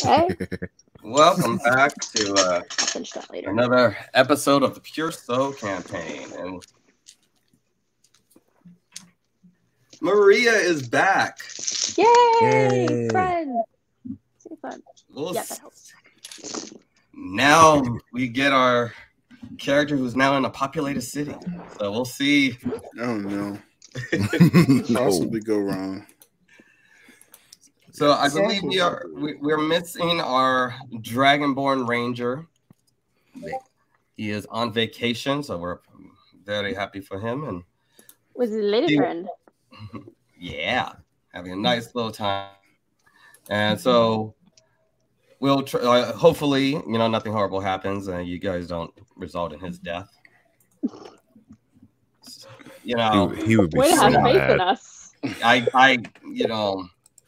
Hey, Welcome back to finish that later. another episode of the Pure Soul campaign. And Maria is back. Yay! Fun. So fun. We'll Yeah, that helps. Now we get our character who's now in a populated city. So we'll see. Oh no. Possibly go wrong. So I believe we're missing our Dragonborn Ranger. He is on vacation, so we're very happy for him. And Was his lady friend? yeah, having a nice little time. And so we'll hopefully, nothing horrible happens and you guys don't result in his death. He would be Way to so have faith in mad. us.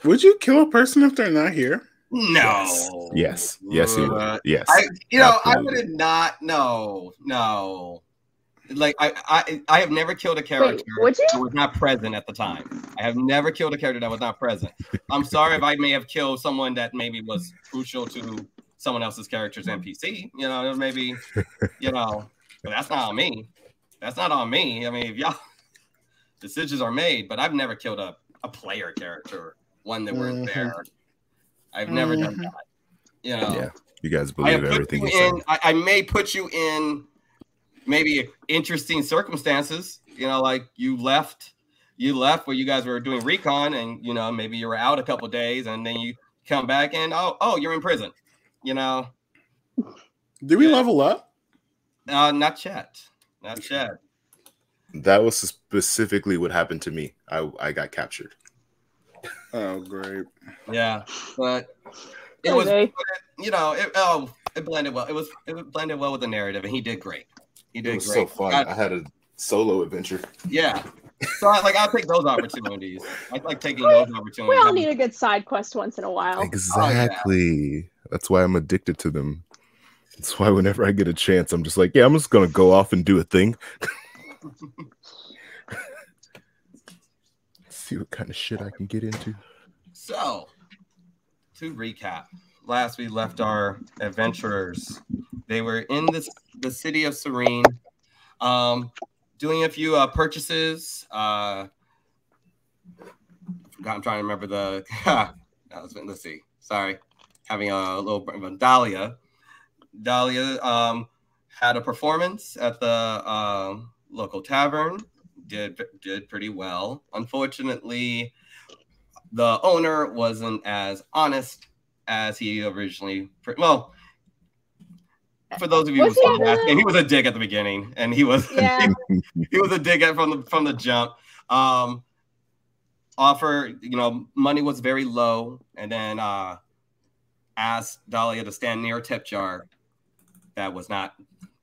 Would you kill a person if they're not here? No. Yes, he would. Yes. I Absolutely. would not. No. Like I have never killed a character would you? that was not present at the time. I have never killed a character that was not present. I'm sorry if I may have killed someone that maybe was crucial to someone else's character's NPC. Maybe, but that's not on me. That's not on me. I mean, if y'all decisions are made, but I've never killed a player character, one that weren't there. I've never done that. Yeah, you guys believe everything you say. I may put you in maybe interesting circumstances, like you left where you guys were doing recon and, maybe you were out a couple of days and then you come back and, oh, you're in prison, Did we level up? Not yet. That was specifically what happened to me. I got captured. Oh, great. Yeah, but it was, it blended well. It blended well with the narrative and he did great. He did It was great. so fun. I had a solo adventure. Yeah. So I'll take those opportunities. I like taking those opportunities. We all need a good side quest once in a while. Exactly. That's why I'm addicted to them. That's why whenever I get a chance, I'm just like, yeah, I'm just gonna go off and do a thing. See what kind of shit I can get into. So, to recap, last we left our adventurers. They were in the city of Serene, doing a few purchases. I'm trying to remember the. Let's see. Sorry, having a little. Dahlia had a performance at the local tavern. Did pretty well. Unfortunately, the owner wasn't as honest as he originally. For those of you who saw that, and he was a dick at the beginning, and he was he was a dick from the jump. Offer, money was very low, and then asked Dahlia to stand near a tip jar that was not,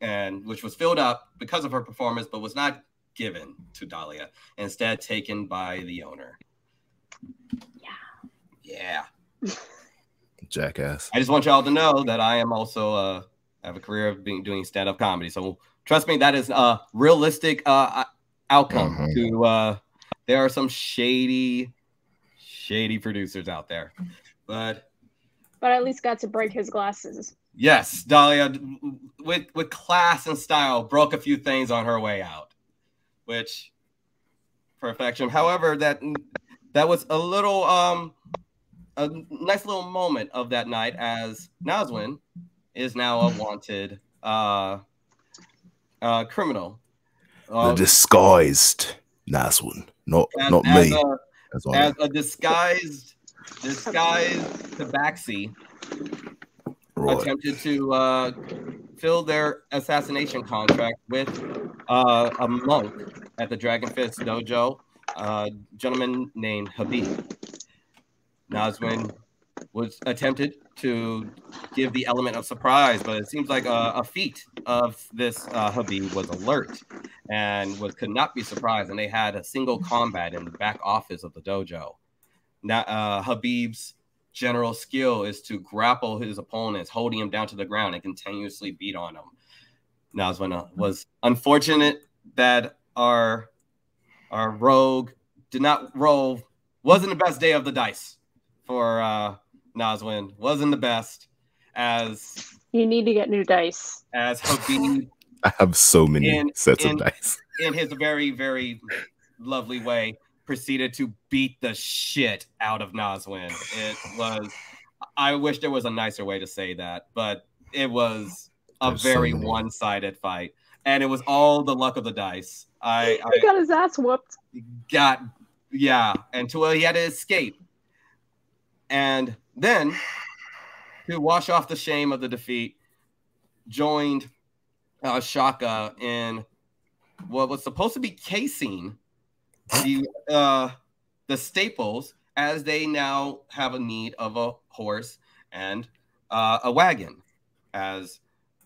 and which was filled up because of her performance, but was not given to Dahlia, instead taken by the owner. Yeah. Jackass. I just want y'all to know that I am also have a career of doing stand-up comedy. So trust me, that is a realistic outcome to there are some shady producers out there. But at least got to break his glasses. Yes, Dahlia with class and style broke a few things on her way out. Which perfection. However, that was a little a nice little moment of that night, as Nazwin is now a wanted criminal. The disguised Nazwin, not me. As a disguised tabaxi attempted to fill their assassination contract with a monk at the Dragonfist Dojo, a gentleman named Habib. Nazwin was attempted to give the element of surprise, but it seems like a feat of this Habib was alert and could not be surprised, and they had a single combat in the back office of the dojo. Now, Habib's general skill is to grapple his opponents, holding him down to the ground and continuously beat on him. Nazwin was unfortunate that our rogue did not roll. Wasn't the best day of the dice for Nazwin wasn't the best as You need to get new dice. Habib I have so many sets of dice. In his very, very lovely way, proceeded to beat the shit out of Nazwin. It was, I wish there was a nicer way to say that, but it was a very one-sided fight. And it was all the luck of the dice. He got his ass whooped. Until he had to escape. And then, to wash off the shame of the defeat, joined Shaka in what was supposed to be casing the staples, as they now have a need of a horse and a wagon. As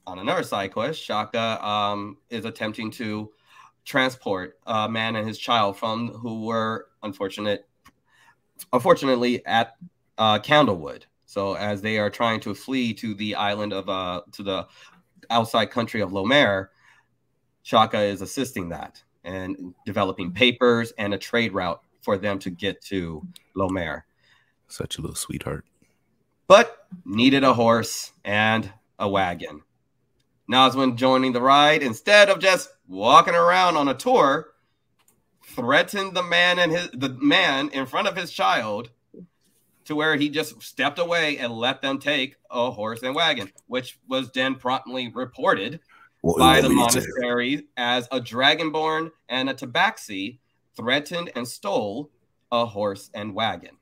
on another side quest, Shaka is attempting to transport a man and his child who were unfortunately at Candlewood. So as they are trying to flee to the island of to the outside country of Lomere, Shaka is assisting that and developing papers and a trade route for them to get to Lomere. Such a little sweetheart. But needed a horse and a wagon. Nazwin joining the ride, instead of just walking around on a tour, threatened the man in front of his child, to where he just stepped away and let them take a horse and wagon, which was then promptly reported by the monastery as a dragonborn and a tabaxi threatened and stole a horse and wagon.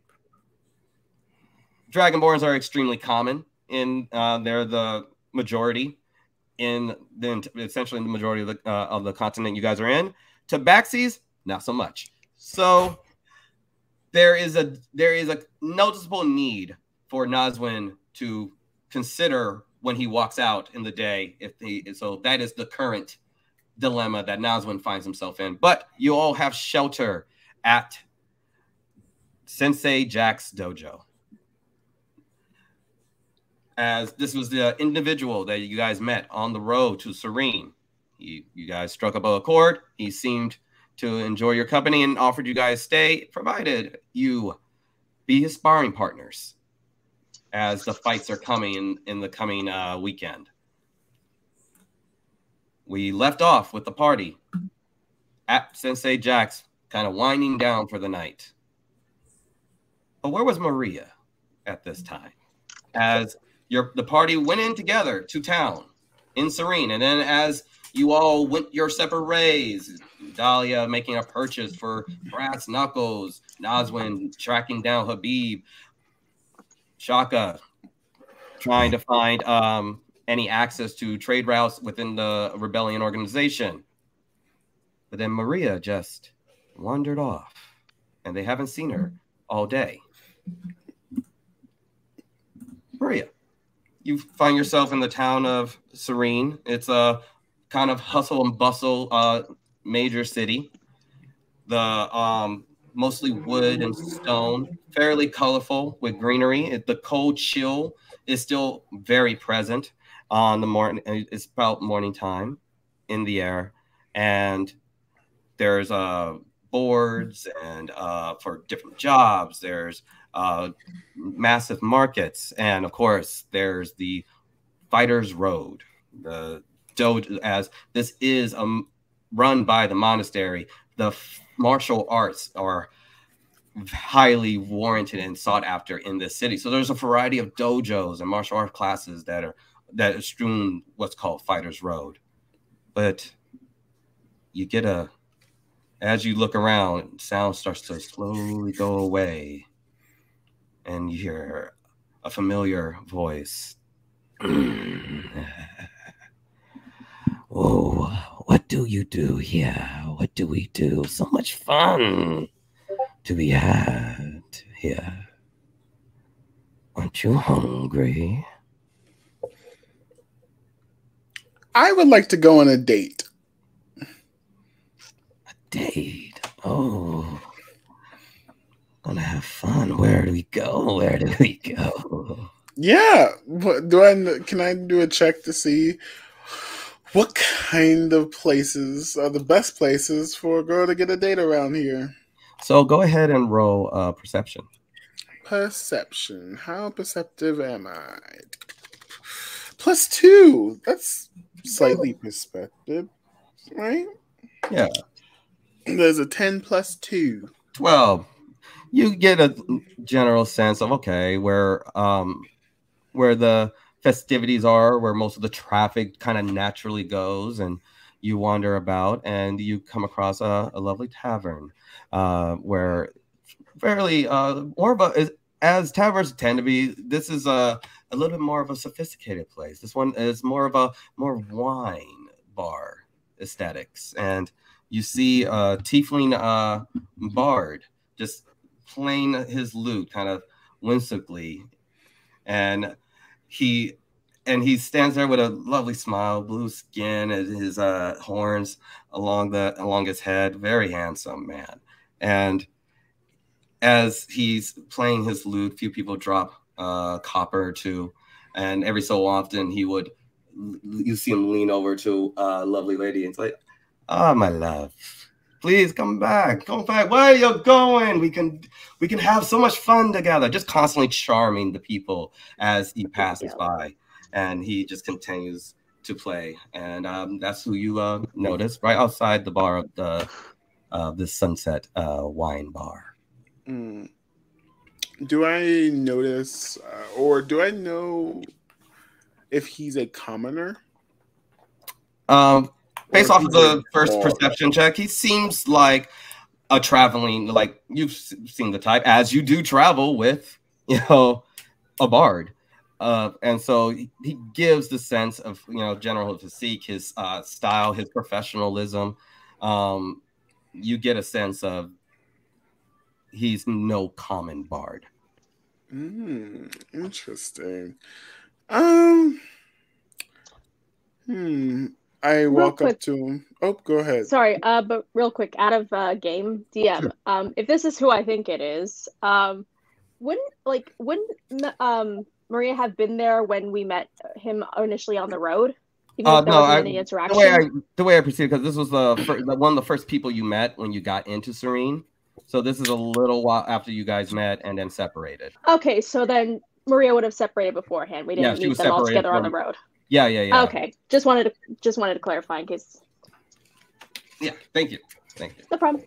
Dragonborns are extremely common in they're the majority in essentially the majority of the continent you guys are in. Tabaxis, not so much. So there is a noticeable need for Nazwin to consider when he walks out in the day. So that is the current dilemma that Nazwin finds himself in. But you all have shelter at Sensei Jack's dojo, as this was the individual that you guys met on the road to Serene. You guys struck up a accord. He seemed to enjoy your company and offered you guys stay, provided you be his sparring partners as the fights are coming in the coming weekend. We left off with the party at Sensei Jack's, kind of winding down for the night. But where was Maria at this time? As the party went in together to town in Serene, and then as you all went your separate ways, Dahlia making a purchase for brass knuckles, Nazwin tracking down Habib, Shaka trying to find any access to trade routes within the rebellion organization. But then Maria just wandered off, and they haven't seen her all day. Maria, you find yourself in the town of Serene. It's a kind of hustle and bustle major city. The mostly wood and stone, fairly colorful with greenery. The cold chill is still very present on the morning. It's about morning time in the air, and there's boards and for different jobs. There's massive markets, and of course there's the Fighters Road, the dojo, as this is run by the monastery. The martial arts are highly warranted and sought after in this city, so there's a variety of dojos and martial art classes that are strewn what's called Fighters Road. But you get as you look around, sound starts to slowly go away, and you hear a familiar voice. Oh, what do you do here? What do we do? So much fun to be had here. Aren't you hungry? I would like to go on a date. A date? Oh. Gonna have fun. Where do we go? Where do we go? Yeah. Can I do a check to see what kind of places are the best places for a girl to get a date around here? So go ahead and roll perception. perception. How perceptive am I? +2. That's slightly perspective, right? Yeah. There's a 10 + 2. 12. You get a general sense of where the festivities are, where most of the traffic kind of naturally goes, and you wander about and you come across a lovely tavern where fairly more of a, as taverns tend to be, this is a little bit more of a sophisticated place. This one is more wine bar aesthetics, and you see a tiefling bard just playing his lute kind of whimsically, and he stands there with a lovely smile, blue skin, and his horns along his head. Very handsome man. And as he's playing his lute, few people drop copper or two, and every so often you see him lean over to a lovely lady and it's like, "Ah, my love, please come back. Where are you going? We can have so much fun together." Just constantly charming the people as he passes by, and he just continues to play. And that's who you notice right outside the bar of the Sunset Wine Bar. Mm. Do I notice, or do I know if he's a commoner? Based off of the first perception check, he seems like a traveling, like you've seen the type, as you do travel with, a bard. And so he gives the sense of, general physique, his style, his professionalism. You get a sense of he's no common bard. Interesting. I walk up to him. Oh, go ahead. Sorry, but real quick, out of game DM, if this is who I think it is, wouldn't Maria have been there when we met him initially on the road? Even if there wasn't any interaction? The way I perceive, because this was one of the first people you met when you got into Serene. So this is a little while after you guys met and then separated. Okay, so then Maria would have separated beforehand. We didn't meet them all together on the road. Yeah. Okay, just wanted to clarify in case. Yeah, thank you. No problem.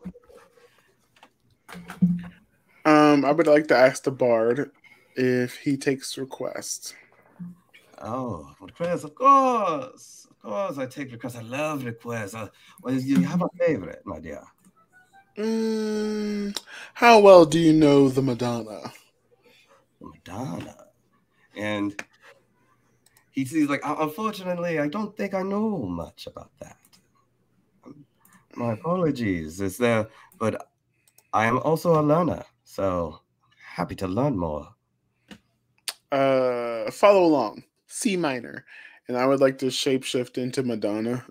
I would like to ask the bard if he takes requests. Oh, requests, of course. I take requests. I love requests. You have a favorite, my dear? How well do you know the Madonna? The Madonna, and he's like, unfortunately, I don't think I know much about that. My apologies. But I am also a learner, so happy to learn more. Follow along. C minor, and I would like to shapeshift into Madonna.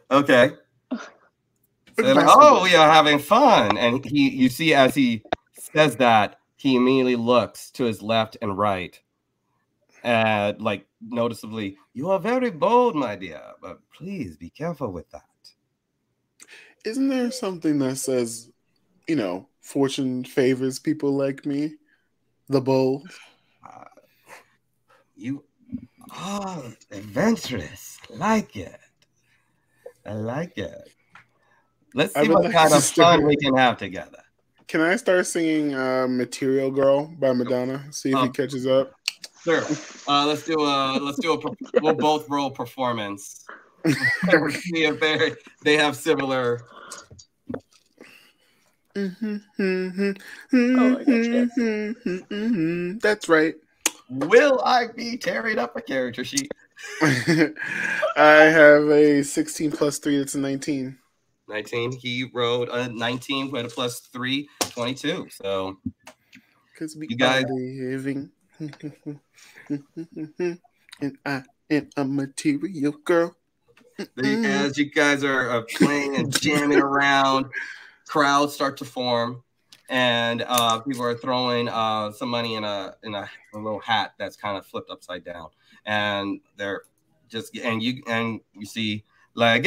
Okay. So we are having fun, and you see as he says that, he immediately looks to his left and right, and noticeably, "You are very bold, my dear, but please be careful with that." Isn't there something that says, fortune favors people like me, the bold? You are adventurous. I like it. Let's see what kind of fun we can have together. Can I start singing "Material Girl" by Madonna? See if he catches up. Sure. Let's do we'll both roll performance. See if they have similar. That's right. Will I be tearing up a character sheet? I have a 16 + 3. That's a 19. 19. He rolled a 19 with a +3, 22. So, because we guys are living, and I am a material girl. As you guys are playing and jamming around, crowds start to form, and people are throwing some money in a little hat that's kind of flipped upside down, and they're just you see, like,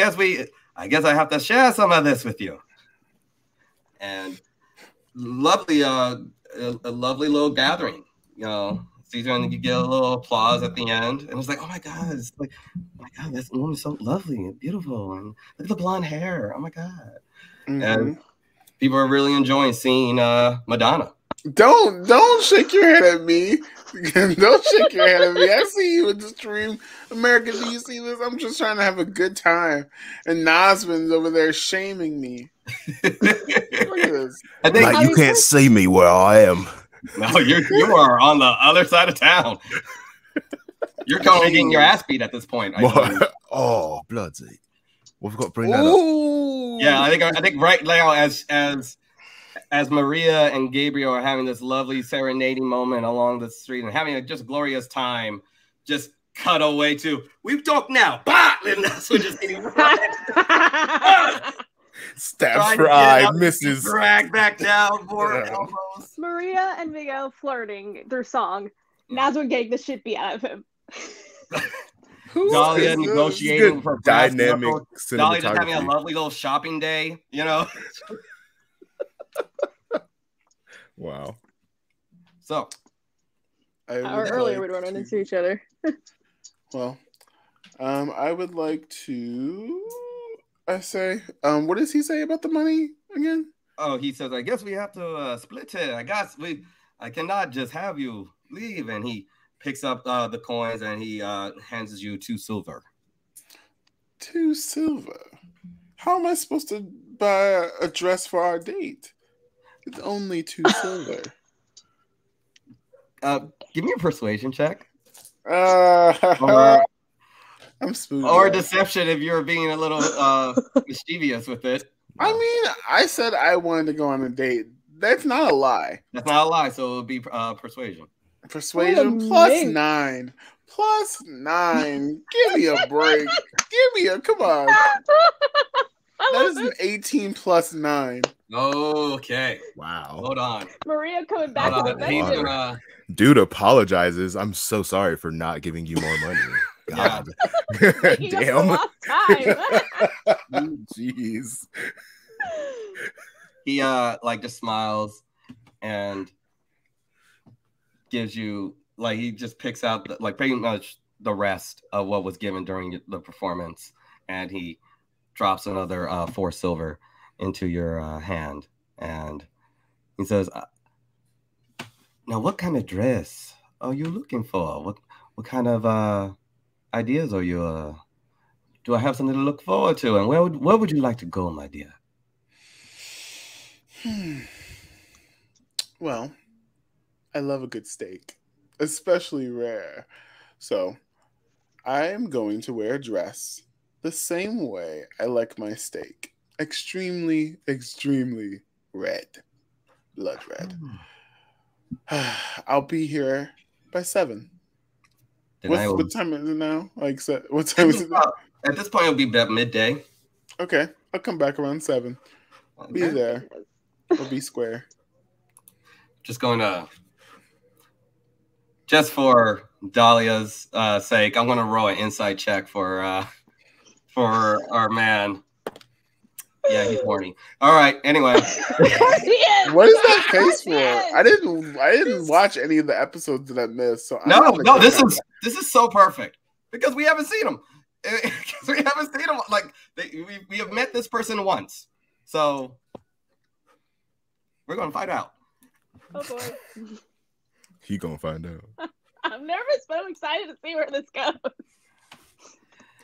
I guess I have to share some of this with you. and lovely, a lovely little gathering. You know, and you get a little applause at the end, and it's like, oh my god, it's like, oh my god, this woman's so lovely and beautiful, and look at the blonde hair. Oh my god, and people are really enjoying seeing Madonna. Don't shake your head at me. Don't shake your head at me. I see you in the stream. America, do you see this? I'm just trying to have a good time. And Nasman's over there shaming me. Look at this. Like, you can't see me where I am. No, you are on the other side of town. You're going and getting your ass beat at this point. Oh, bloody. We've got to bring that up. Yeah, I think right now as Maria and Gabriel are having this lovely serenading moment along the street and having a just glorious time, just cut away to, we talk now. Bah! And that's what just getting stabs for eye, misses. Drag back down for elbows. Maria and Miguel flirting through song. Nazwin getting the shit beat out of him. Dahlia negotiating for dynamic cinematography. Dahlia just having a lovely little shopping day, you know. Wow. So, earlier we'd run into each other. Well, I would like to. Say, what does he say about the money again? Oh, he says, I guess we have to split it. I cannot just have you leave. And he picks up the coins and he hands you 2 silver. 2 silver? How am I supposed to buy a dress for our date? It's only 2 silver. Give me a persuasion check. I'm spooky. Or deception if you're being a little mischievous with it. I mean, I said I wanted to go on a date. That's not a lie. That's not a lie, so it would be persuasion. Persuasion plus 9. Plus 9. Give me a break. Come on. That is an 18 plus 9. Okay. Wow. Hold on. Maria coming back to the venue. Dude apologizes. I'm so sorry for not giving you more money. God. Damn. Jeez. He just smiles and gives you he just picks out pretty much the rest of what was given during the performance, and he drops another 4 silver into your hand, and he says, now what kind of dress are you looking for? What kind of ideas are you do I have something to look forward to, and where would you like to go, my dear? Well, I love a good steak, especially rare. So I am going to wear a dress the same way I like my steak. Extremely, extremely red. Blood red. I'll be here by 7. What time is it now? What time is it now? At this point, it'll be about midday. Okay. I'll come back around 7. Okay. Be there. I'll be square. Just Dahlia's sake, I'm going to roll an insight check for our man. Yeah, he's horny. All right. Anyway, what is that face for? I didn't watch any of the episodes that I missed. So no. This is so perfect because we haven't seen him. We haven't seen him. We have met this person once, so we're gonna find out. Oh boy, he gonna find out. I'm nervous, but I'm excited to see where this goes.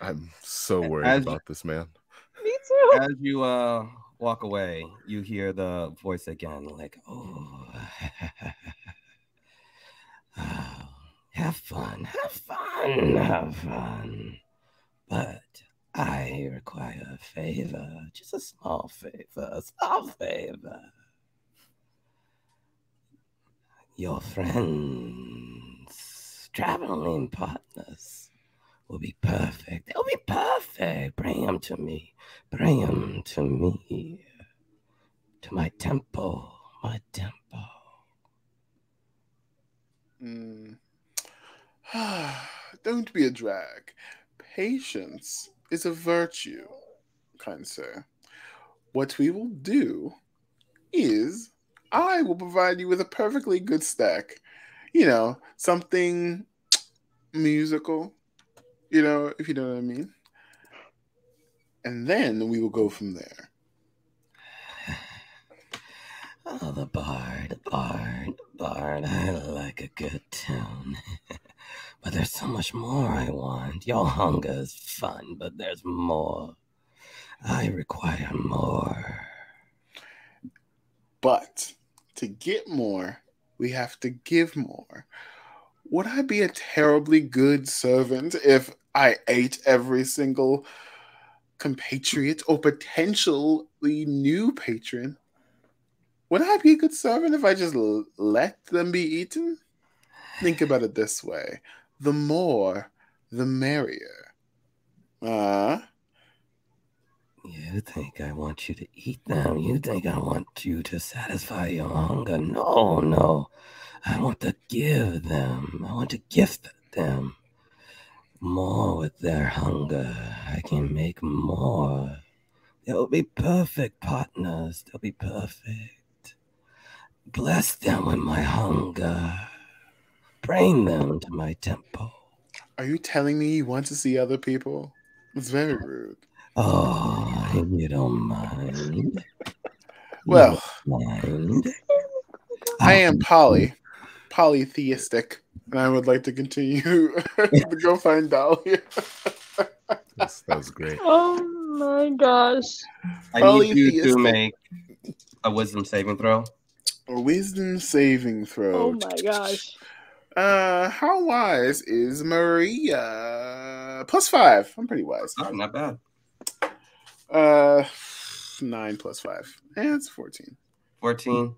I'm so worried about this, man. Me too. As you walk away, you hear the voice again, oh, have fun. But I require a favor, just a small favor, Your friends, traveling partners will be perfect. They'll be perfect. Bring them to me. To my temple. Don't be a drag. Patience is a virtue, kind sir. What we will do is I will provide you with a perfectly good stack. You know, something musical, you know, if you know what I mean. And then we will go from there. Oh, the bard. I like a good tune. But there's so much more I want. Your hunger is fun, but there's more. I require more. But to get more, we have to give more. Would I be a terribly good servant if I ate every single compatriot or potentially new patron? Would I be a good servant if I just let them be eaten? Think about it this way. The more, the merrier. You think I want you to eat them? You think I want you to satisfy your hunger? No. I want to give them. I want to gift them more with their hunger. I can make more. They'll be perfect partners. They'll be perfect. Bless them with my hunger. Bring them to my temple. Are you telling me you want to see other people? It's very rude. Oh, you don't mind. Well, mind. I am polytheistic, and I would like to continue to go find Dahlia. That was great. Oh my gosh. I need you to make a wisdom saving throw. A wisdom saving throw. Oh my gosh. How wise is Maria? +5. I'm pretty wise. Oh, not bad. 9 + 5. It's 14. 14.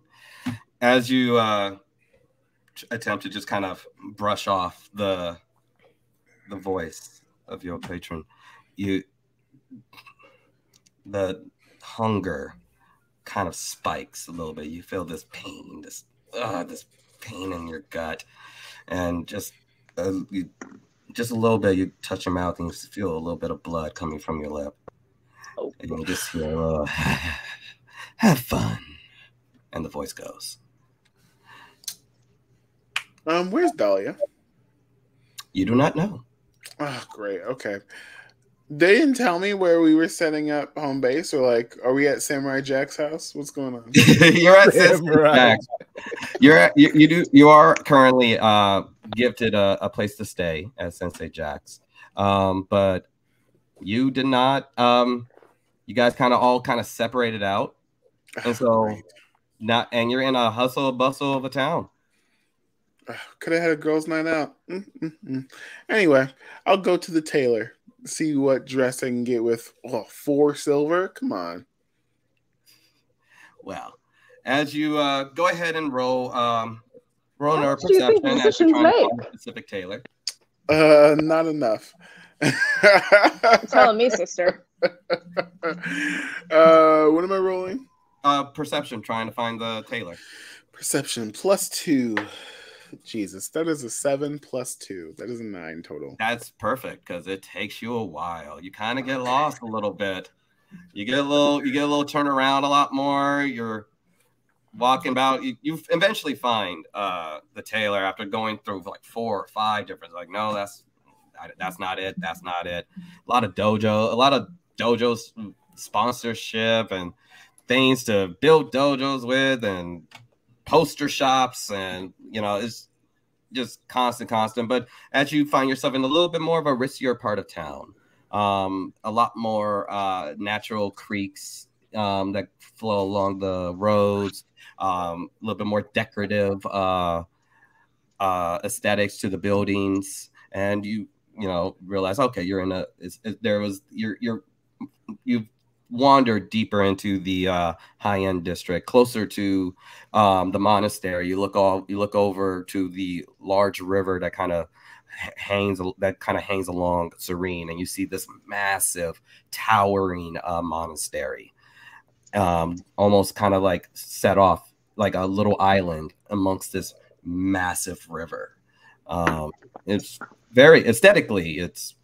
As you attempt to just kind of brush off the voice of your patron, the hunger kind of spikes a little bit. You feel this pain, this pain in your gut, and just a little bit. You touch your mouth and you feel a little bit of blood coming from your lip, and you just hear, "Have fun," and the voice goes. Where's Dahlia? You do not know. Oh, great. Okay. They didn't tell me where we were setting up home base, or like, are we at Samurai Jack's house? What's going on? You're at Samurai Jack's. You are currently gifted a place to stay at Sensei Jack's, but you did not. You guys all separated out, and so and you're in a hustle bustle of a town. Could have had a girls' night out. Anyway, I'll go to the tailor, see what dress I can get with 4 silver. Come on. Well, as you go ahead and roll another perception as you're trying to find a specific tailor. Not enough. You're telling me, sister. What am I rolling? Perception, trying to find the tailor. Perception +2. Jesus, that is a 7 + 2. That is a 9 total. That's perfect because it takes you a while. You kind of get lost a little bit. You get a little turn around a lot more. You're walking about. You eventually find the tailor after going through like 4 or 5 different. Like, no, that's not it. That's not it. A lot of dojos sponsorship and things to build dojos with, and poster shops, and it's just constant. But as you find yourself in a little bit more of a riskier part of town, a lot more natural creeks that flow along the roads, a little bit more decorative aesthetics to the buildings, and you realize, okay, you're in you've wandered deeper into the high-end district, closer to the monastery. You look over to the large river that kind of hangs along Serene, and you see this massive towering monastery, almost kind of like set off like a little island amongst this massive river. It's very aesthetically, it's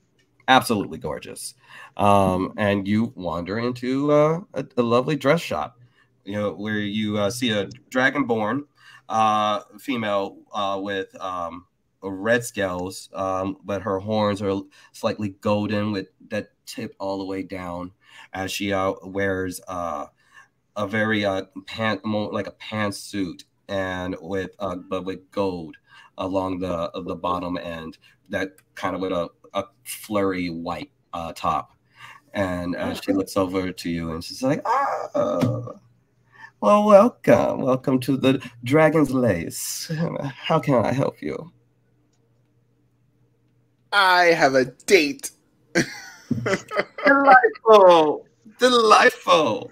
absolutely gorgeous. And you wander into a lovely dress shop. where you see a dragonborn female with red scales, but her horns are slightly golden with that tip all the way down, as she wears a very more like a pantsuit, and with but with gold along the bottom end, that kind of with a flurry white top. And she looks over to you and she's like, "Oh, well, welcome to the Dragon's Lace. How can I help you?" I have a date. Delightful.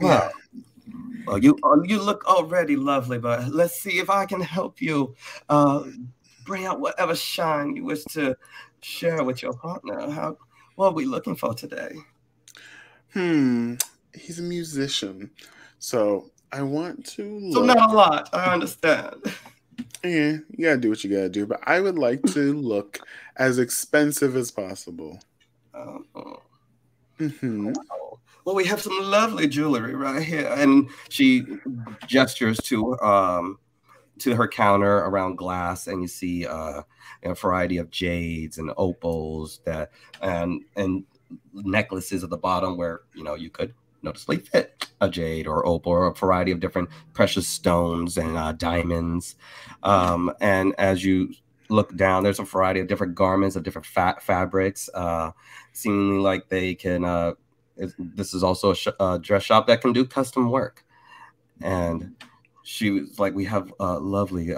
Well, you look already lovely, but let's see if I can help you bring out whatever shine you wish to share with your partner. What are we looking for today? He's a musician, so I want to look. So not a lot, I understand. Yeah, you gotta do what you gotta do, but I would like to look as expensive as possible. Wow. Well, we have some lovely jewelry right here, and she gestures to her counter around glass, and you see a variety of jades and opals and necklaces at the bottom where you could noticeably fit a jade or opal or a variety of different precious stones and diamonds. And as you look down, there's a variety of different garments of different fabrics, seemingly like they can. This is also a dress shop that can do custom work. And she was like, "We have lovely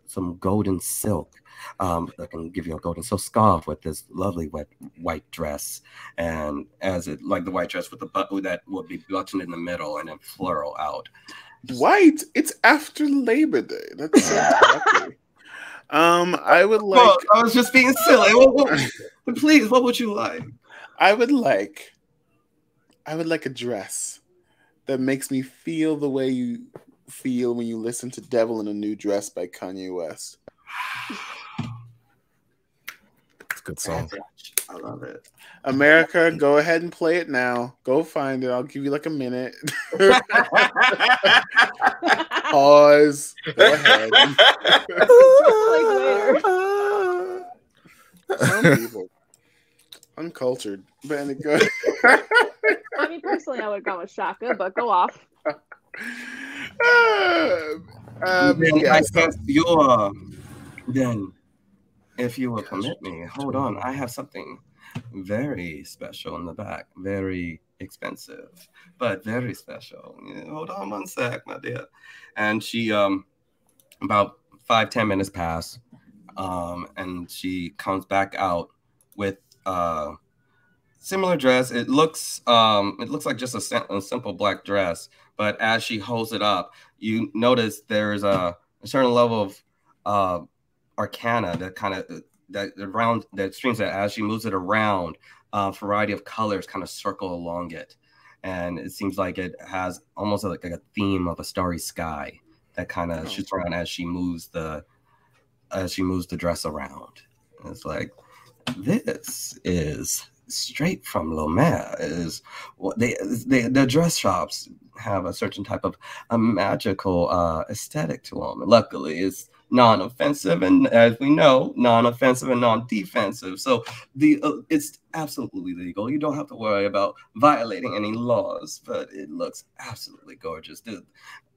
some golden silk that can give you a golden silk scarf with this lovely white dress, and as it like the white dress with the button that would be buttoned in the middle and then floral out." White? It's after Labor Day. That's so happy. I would like. Well, I was just being silly. Please, what would you like? I would like a dress that makes me feel the way you feel when you listen to "Devil in a New Dress" by Kanye West. It's a good song. I love it. America, go ahead and play it now. Go find it. I'll give you like a minute. Pause. Go ahead. Like later. Some people. Uncultured. But anyway, go. I mean, personally, I would have gone with Shaka, but go off. Then, if you will permit me, hold on. I have something very special in the back. Very expensive, but very special. Hold on one sec, my dear. And she, about 5-10 minutes pass, and she comes back out with similar dress. It looks like just a simple black dress, but as she holds it up, you notice there's a certain level of arcana that streams that as she moves it around, a variety of colors kind of circle along it, and it seems like it has almost like a theme of a starry sky that kind of shoots around as she moves the dress around. And it's like, this is straight from Lomere. Is what the dress shops have a certain type of a magical aesthetic to them. And luckily, it's non-offensive, and as we know, non-offensive and non-defensive. So it's absolutely legal. You don't have to worry about violating any laws. But it looks absolutely gorgeous.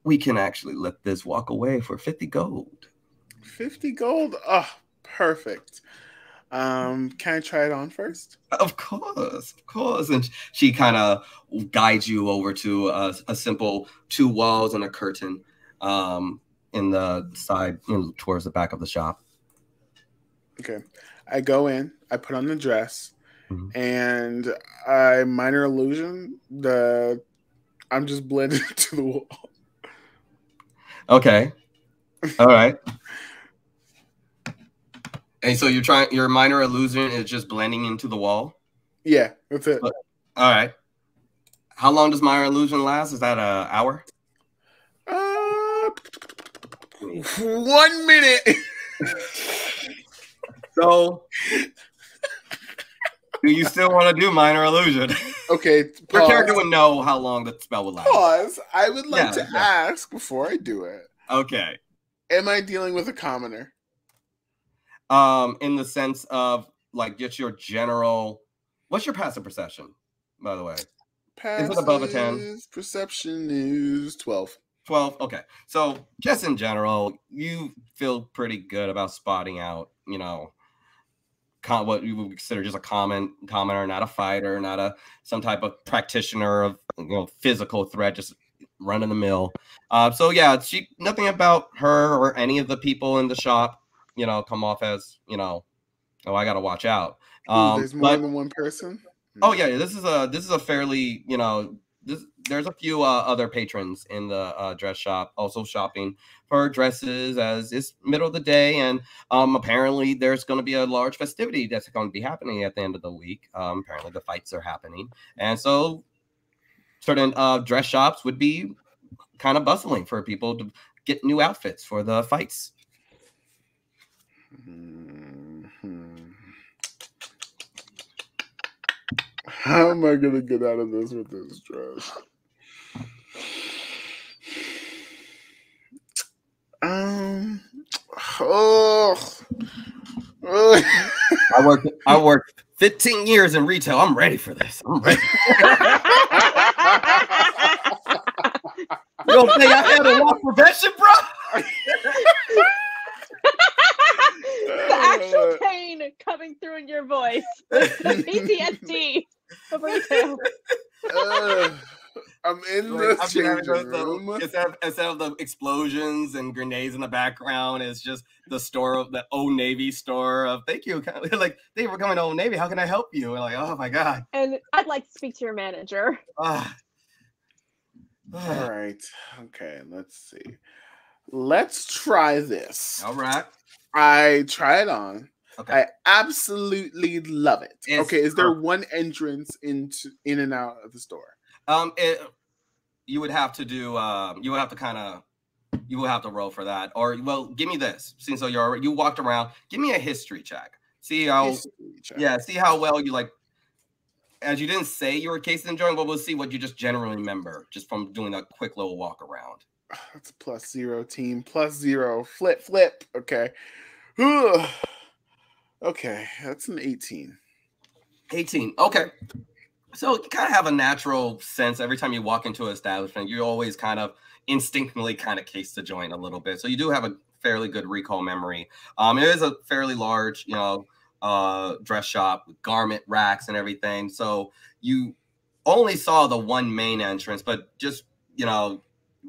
We can actually let this walk away for 50 gold. 50 gold? Oh, perfect. Can I try it on first? Of course. And she kind of guides you over to a simple 2 walls and a curtain in the side, towards the back of the shop. Okay. I go in, I put on the dress, and I minor illusion I'm just blended to the wall. Okay. All right. And so your minor illusion is just blending into the wall? Yeah, that's it. All right. How long does minor illusion last? Is that an hour? 1 minute. So, do you still want to do minor illusion? Okay, your character would know how long the spell would last. Pause. I would like to ask before I do it. Okay. Am I dealing with a commoner? In the sense of like just your general. What's your passive perception, by the way? Is it above a 10? Perception is 12. 12. Okay. So just in general, you feel pretty good about spotting out, you know, what you would consider just a commoner, not a fighter, not some type of practitioner of, you know, physical threat, just run of the mill. So yeah, nothing about her or any of the people in the shop, you know, come off as, you know, oh, I got to watch out. There's more than one person. Oh yeah, this is a fairly, you know, there's a few other patrons in the dress shop also shopping for dresses, as it's middle of the day, and apparently there's going to be a large festivity that's going to be happening at the end of the week. Apparently the fights are happening, and so certain dress shops would be kind of bustling for people to get new outfits for the fights. How am I gonna get out of this with this dress? I worked 15 years in retail. I'm ready for this. I'm ready. You don't think I had a loss prevention, bro? The actual pain coming through in your voice. The PTSD of retail. I'm in the changing room. Instead of the explosions and grenades in the background, it's just the store of the Old Navy store of thank you. Like, they were coming to Old Navy. How can I help you? We're like, oh my God. And I'd like to speak to your manager. All right. Okay, let's see. Let's try this. All right. I try it on. Okay. I absolutely love it. Okay, is there one entrance in and out of the store? You would have to do. You would have to roll for that, or well, give me this. Since you walked around, give me a history check. See how see how well you like. As you didn't say you were cased enjoying, but we'll see what you just generally remember just from doing a quick little walk around. That's a +0 team. +0. Flip. Okay. Okay, that's an 18. 18. Okay. So you kind of have a natural sense every time you walk into an establishment, you always kind of instinctively kind of case the joint a little bit. So you do have a fairly good recall memory. It is a fairly large, you know, dress shop with garment racks and everything. So you only saw the one main entrance, but just, you know,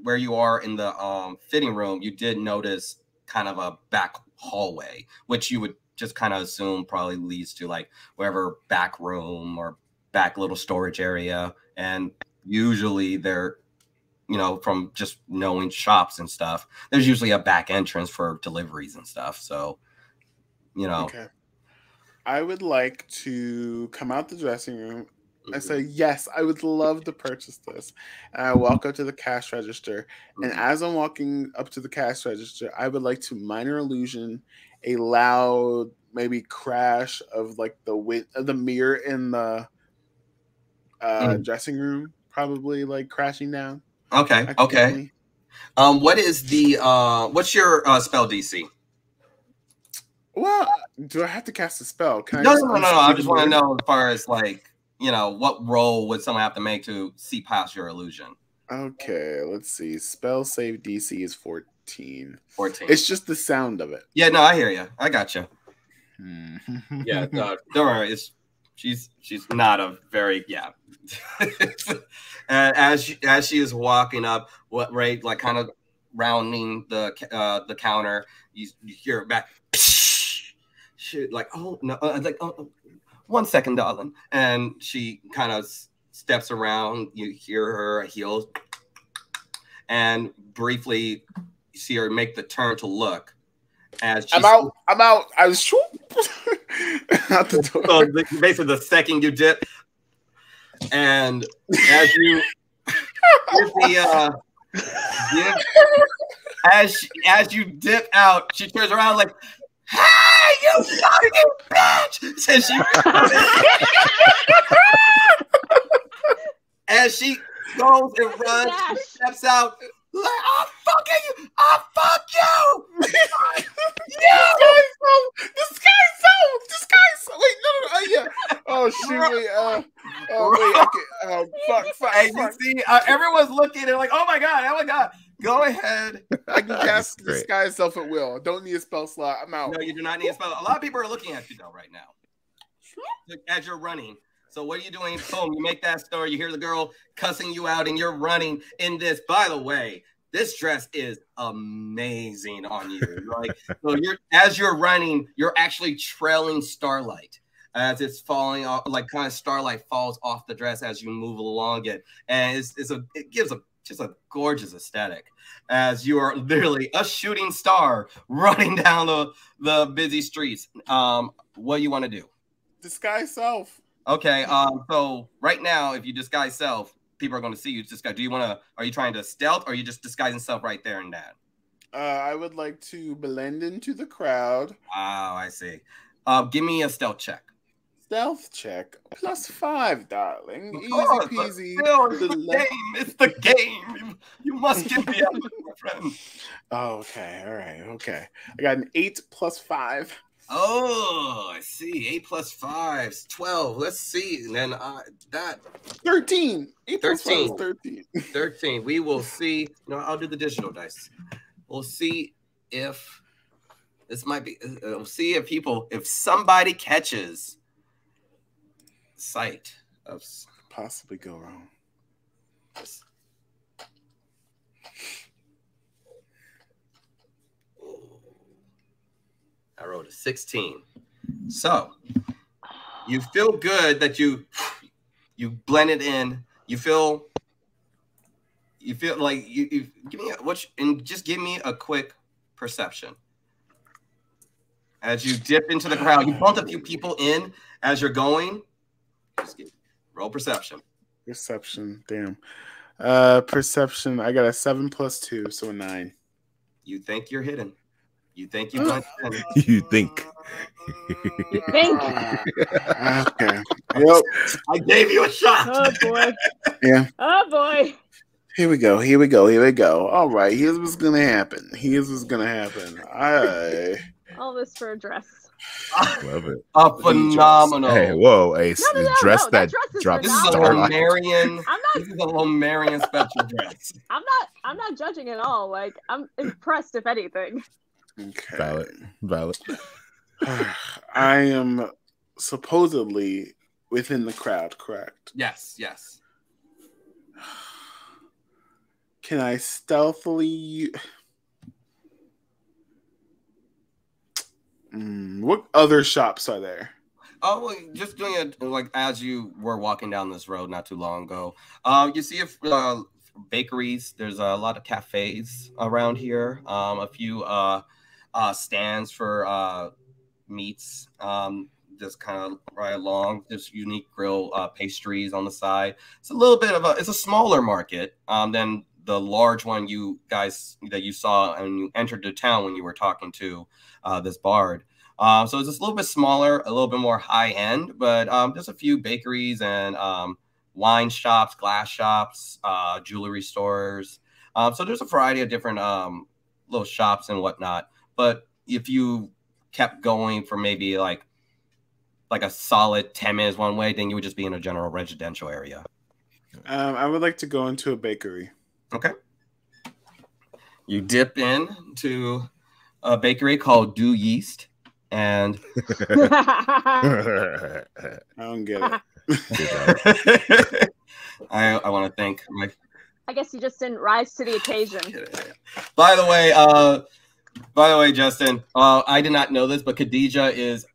where you are in the fitting room, you did notice kind of a back hallway, which you would just kind of assume probably leads to like wherever back room or back little storage area. And usually they're, you know, from just knowing shops and stuff, there's usually a back entrance for deliveries and stuff. So, you know. Okay. I would like to come out the dressing room. I say, yes, I would love to purchase this. And I walk up to the cash register. And as I'm walking up to the cash register, I would like to minor illusion a loud, maybe crash of like the mirror in the dressing room, probably like crashing down. Okay. What is the what's your spell DC? Well, do I have to cast a spell? No. I just want to know as far as like, you know, what role would someone have to make to see past your illusion? Okay, let's see. Spell save DC is 14. 14. It's just the sound of it. Yeah, no, I hear you. I got you. Yeah, no, don't worry. She's not a very And as she is walking up, like kind of rounding the counter, you hear back. Shit, like, oh no, like, oh, 1 second, darling. And she kind of steps around. You hear her heels, and briefly you see her make the turn to look. As I'm out. I was out the door. So basically, the second you dip, and as you as you dip out, she turns around like, "Hey, you fucking bitch!" Says she. as she goes and runs, steps out. Like, I'll fuck you! I'll fuck you! This guy's so. Wait, no. Yeah. Oh shoot! Wait. Fuck. And you see, everyone's looking and like, oh my god! Go ahead. I can cast disguise self at will. Don't need a spell slot. I'm out. No, you do not need a spell. A lot of people are looking at you though right now as you're running. So what are you doing? Boom! You make that story. You hear the girl cussing you out, and you're running in this. By the way, this dress is amazing on you. Like, so as you're running, you're actually trailing starlight as it's falling off. Like, kind of starlight falls off the dress as you move along it, and it gives just a gorgeous aesthetic as you are literally a shooting star running down the busy streets. What do you want to do? Disguise self. Okay. So right now, if you disguise self, people are going to see you disguise. Are you trying to stealth, or are you just disguising self right there and then? I would like to blend into the crowd. Oh, I see. Give me a stealth check. Stealth check +5, darling. Easy peasy. It's the game. You must give me up, my friend. Oh, okay. All right. Okay. I got an 8 + 5. Oh, I see. 8 + 5 is 12. Let's see. And then that 13. 8 + 5 is 13. 13. We will see. No, I'll do the digital dice. We'll see if this might be. We'll see if somebody catches sight of possibly go wrong. I wrote a 16. So you feel good that you blended in. You feel like you give me just give me a quick perception. As you dip into the crowd, you bumped a few people in as you're going. Roll perception. Perception, damn. Perception. I got a 7 + 2, so a 9. You think you're hidden. You think you blended in. You think. You think. Okay. Yep. I gave you a shot. Oh boy. Yeah. Oh boy. Here we go. All right. Here's what's gonna happen. All this for a dress. Love it. A phenomenal. Hey, whoa, a dress that drops This is a Lomarian. This is a Lomarian special dress. I'm not judging at all. Like, I'm impressed, if anything. Okay. Valid. I am supposedly within the crowd, correct? Yes. Can I stealthily? What other shops are there? Oh, well, just doing it like as you were walking down this road not too long ago. You see bakeries. There's a lot of cafes around here. A few stands for meats. Just kind of right along. There's unique grill pastries on the side. It's a little bit of it's a smaller market than the large one you guys that you saw and you entered the town when you were talking to this bard. So it's just a little bit smaller, a little bit more high end, but just a few bakeries and wine shops, glass shops, jewelry stores. So there's a variety of different little shops and whatnot. But if you kept going for maybe like a solid 10 minutes one way, then you would just be in a general residential area. I would like to go into a bakery. Okay. You dip into a bakery called Do Yeast, and I don't get it. I want to thank my. I guess you just didn't rise to the occasion. By the way, Justin, I did not know this, but Khadija is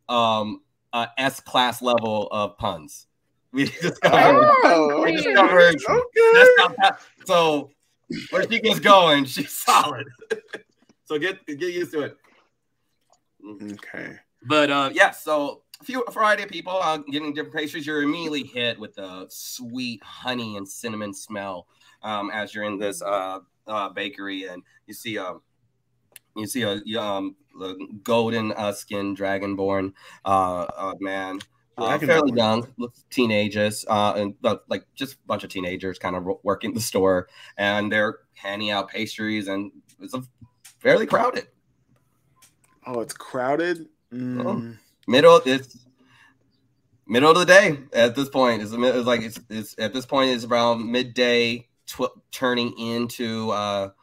S-class level of puns. We discovered. Okay. So where she gets going, she's solid. So get used to it. Okay. But yeah, so a variety of people getting different pastries. You're immediately hit with the sweet honey and cinnamon smell as you're in this bakery, and you see a golden skinned dragonborn man fairly young, teenagers, and like just a bunch of teenagers kind of working the store, and they're handing out pastries, and it's fairly crowded. Oh, it's crowded. Middle of the day at this point. It's at this point it's around midday, turning into the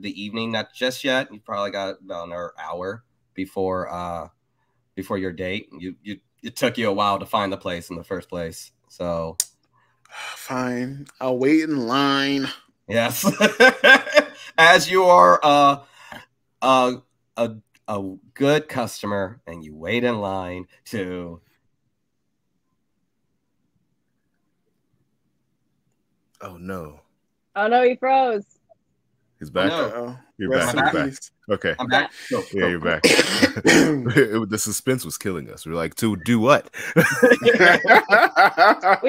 evening. Not just yet. You probably got about another hour before your date. It took you a while to find the place in the first place. So fine, I'll wait in line. Yes. As you are a good customer and you wait in line to. Oh no. Oh no, he froze. He's back. Oh, no. You're back. You're back. Okay. I'm back. Yeah, you're back. The suspense was killing us. We were like, to do what? We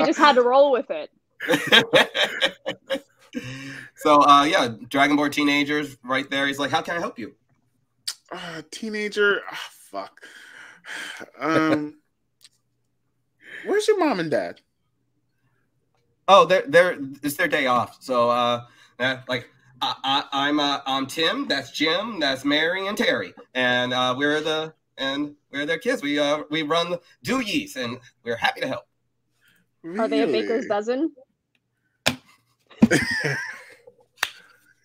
just had to roll with it. So, yeah, Dragonborn teenagers right there. He's like, how can I help you? Teenager? Oh, fuck. Where's your mom and dad? Oh, it's their day off. So, I'm Tim. That's Jim. That's Mary and Terry, and we're their kids. We run Dooyies, and we're happy to help. Really? Are they a baker's dozen?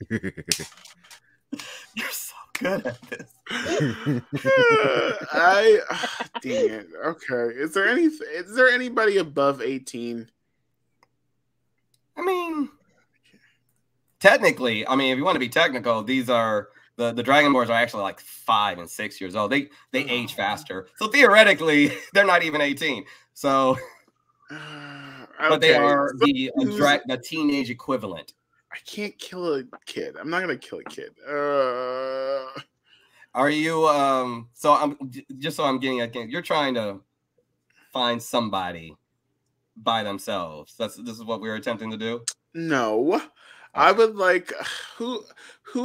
You're so good at this. Dang it. Okay. Is there anybody above 18? I mean, technically, if you want to be technical, these are the Dragonborns are actually like 5 and 6 years old. They age faster, so theoretically, they're not even 18. So, but they are the teenage equivalent. I can't kill a kid. I'm not gonna kill a kid. Are you? So I'm getting again. You're trying to find somebody by themselves. This is what we're attempting to do. No, okay. I would like who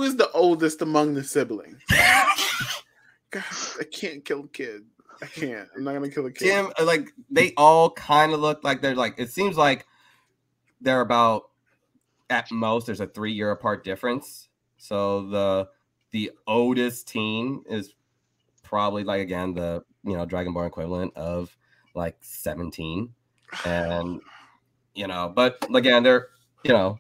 is the oldest among the siblings? God, I can't kill a kid. I can't. I'm not gonna kill a kid. Tim, like they all kind of look like they're like. It seems like they're about at most. There's a 3-year apart difference. So the oldest teen is probably like again the Dragonborn equivalent of like 17. And but again, they're you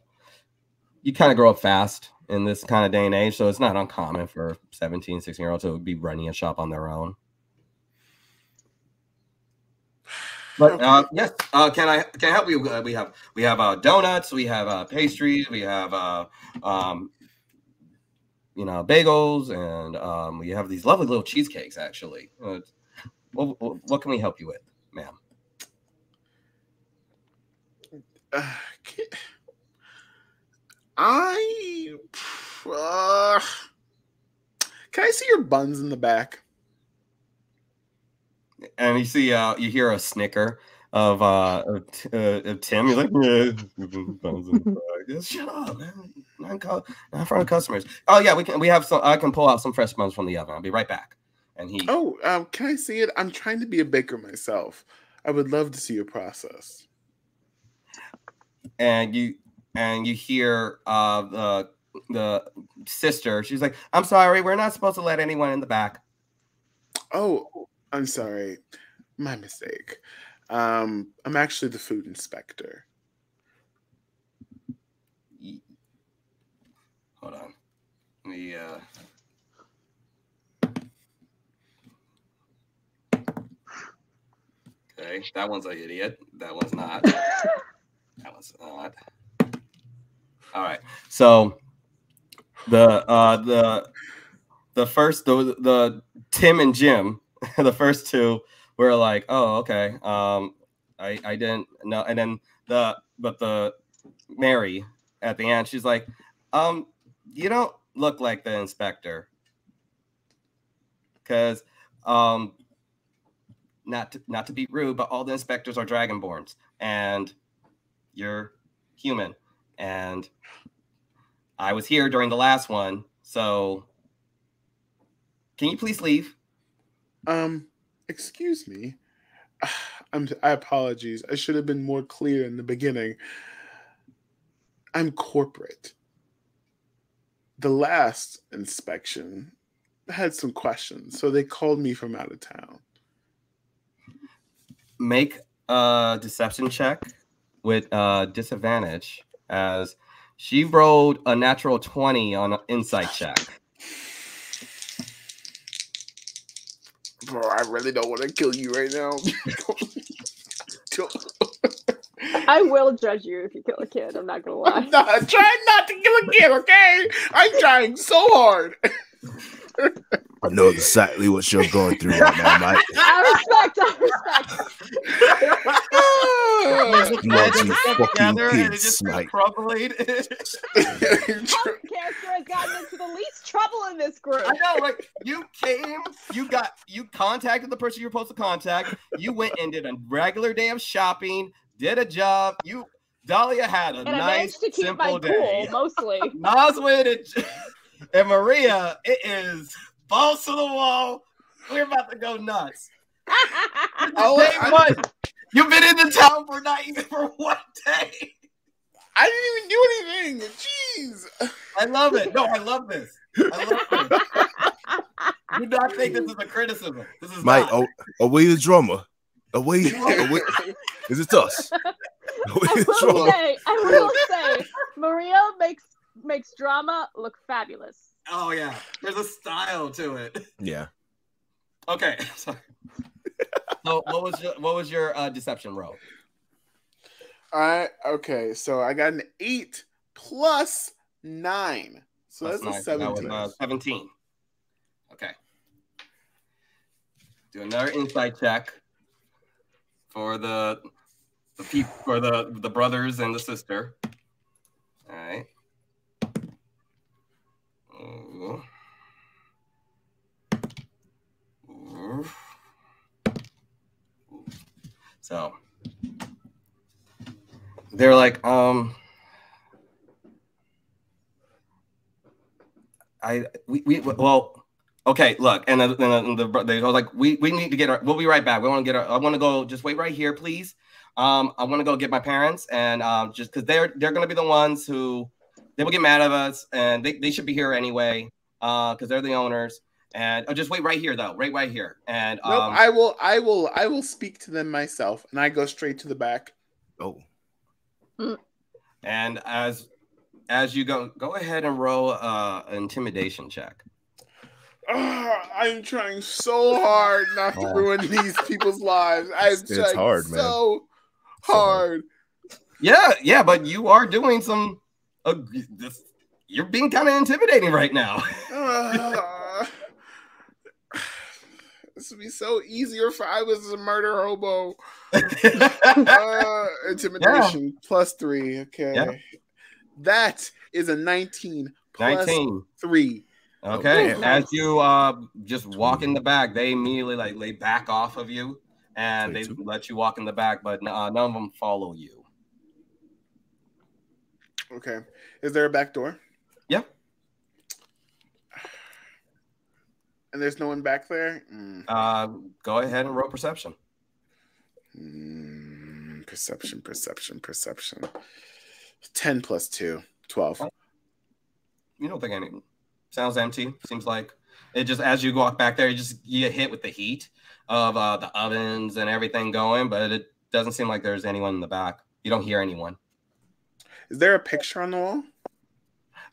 kind of grow up fast in this kind of day and age, so it's not uncommon for 17, 16-year-olds to be running a shop on their own. But yes, can I help you? We have donuts, we have pastries, we have bagels, and we have these lovely little cheesecakes. Actually, what can we help you with, ma'am? Can I see your buns in the back? And you see, you hear a snicker of Tim. You're like, yeah, buns in the back. Shut up, man! Not in front of customers. Oh yeah, we have some. I can pull out some fresh buns from the oven. I'll be right back. And he. Oh, can I see it? I'm trying to be a baker myself. I would love to see your process. And you hear the sister. She's like, "I'm sorry, we're not supposed to let anyone in the back." Oh, I'm sorry, my mistake. I'm actually the food inspector. Hold on. Okay, that one's an idiot. That one's not. That one's not. All right. So the first the Tim and Jim, the first two were like, oh, okay. I didn't know. And then the Mary at the end, she's like, you don't look like the inspector. Because not to be rude, but all the inspectors are Dragonborns, and you're human. And I was here during the last one, so can you please leave? Excuse me. I apologize. I should have been more clear in the beginning. I'm corporate. The last inspection had some questions, so they called me from out of town. Make a deception check with disadvantage, as she rolled a natural 20 on an insight check. Bro, I really don't want to kill you right now. I will judge you if you kill a kid. I'm not gonna lie. I'm not trying not to kill a kid, okay? I'm trying so hard. I know exactly what you're going through right now, Mike. I respect. Loves you fucking kids, Mike. Character has gotten into the least trouble in this group. I know, like you contacted the person you're supposed to contact. You went and did a regular day of shopping, did a job. Dahlia had a nice, simple day. Cool, mostly. Noswin and Maria, it is balls to the wall. We're about to go nuts. You've been in the town for not even for 1 day. I didn't even do anything. Jeez. I love it. No, I love this. Do not think this is a criticism. This is Mike, not. away the drummer. Away. Is it us? I will say, Maria makes drama look fabulous. Oh yeah, there's a style to it. Yeah. Okay. Sorry. So what was your deception roll? Okay, so I got an 8 plus 9. So that's a 17. That was 17. Okay. Do another insight check for the brothers and the sister. All right. So they're like, okay, look, and they were like, we need to get we'll be right back. I want to go, just wait right here, please. I want to go get my parents, and just because they're going to be the ones who they will get mad at us, and they should be here anyway, because they're the owners. And just wait right here, though, right here. And nope, I will speak to them myself, and I go straight to the back. Oh. And as you go ahead and roll an intimidation check. I'm trying so hard not to ruin these people's lives. It's hard, man. So hard. Yeah, but you are doing some. You're being kind of intimidating right now. This would be so easier if I was a murder hobo. Intimidation plus 3. Okay. Yeah. That is a 19 plus 3. Okay. As you just walk in the back, they immediately they back off of you and they let you walk in the back, but none of them follow you. Okay. Is there a back door? Yep. And there's no one back there? Go ahead and roll perception. Perception. 10 plus 2, 12. You don't think anything. Sounds empty. Seems like it just, as you walk back there, you get hit with the heat of the ovens and everything going, but it doesn't seem like there's anyone in the back. You don't hear anyone. Is there a picture on the wall?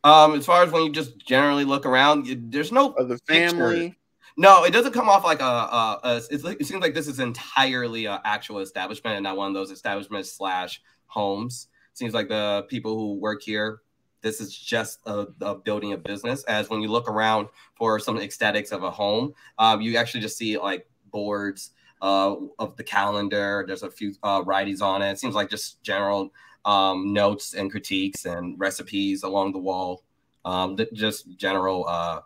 As far as when you just generally look around, there's no of the family. Picture. No, it doesn't come off like it seems like this is entirely an actual establishment and not one of those establishments / homes. Seems like the people who work here, this is just a building of business. As when you look around for some aesthetics of a home, you actually just see like boards of the calendar. There's a few writings on it. It seems like just general notes and critiques and recipes along the wall. Just general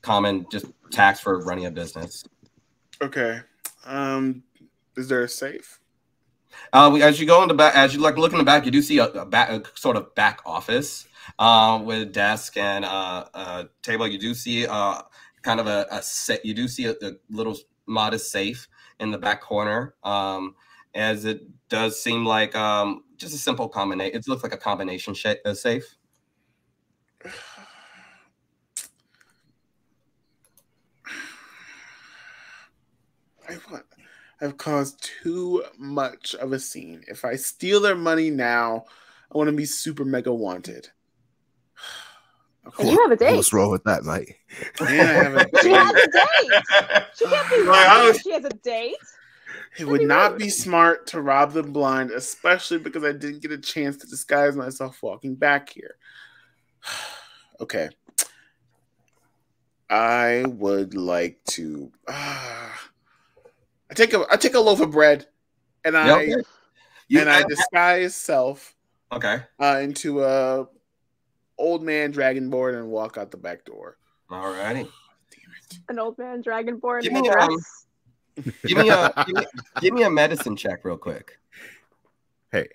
common just tax for running a business. Okay. Is there a safe? As you go in the back, as you look in the back, you do see a sort of back office with a desk and a table. You do see kind of a set. You do see a little modest safe in the back corner, as it does seem like just a simple combination. It looks like a combination safe. I've caused too much of a scene. If I steal their money now, I want to be super mega wanted. And you have a date. What's wrong with that, mate? And I have a date. She has a date. She can't be wrong if she has a date. It would not be smart to rob them blind, especially because I didn't get a chance to disguise myself walking back here. Okay. I would like to. I take a loaf of bread, and I disguise self. Okay. Into a old man dragonborn and walk out the back door. Alrighty. Damn it. An old man dragonborn Give in me a dress. give me a medicine check real quick. Hey.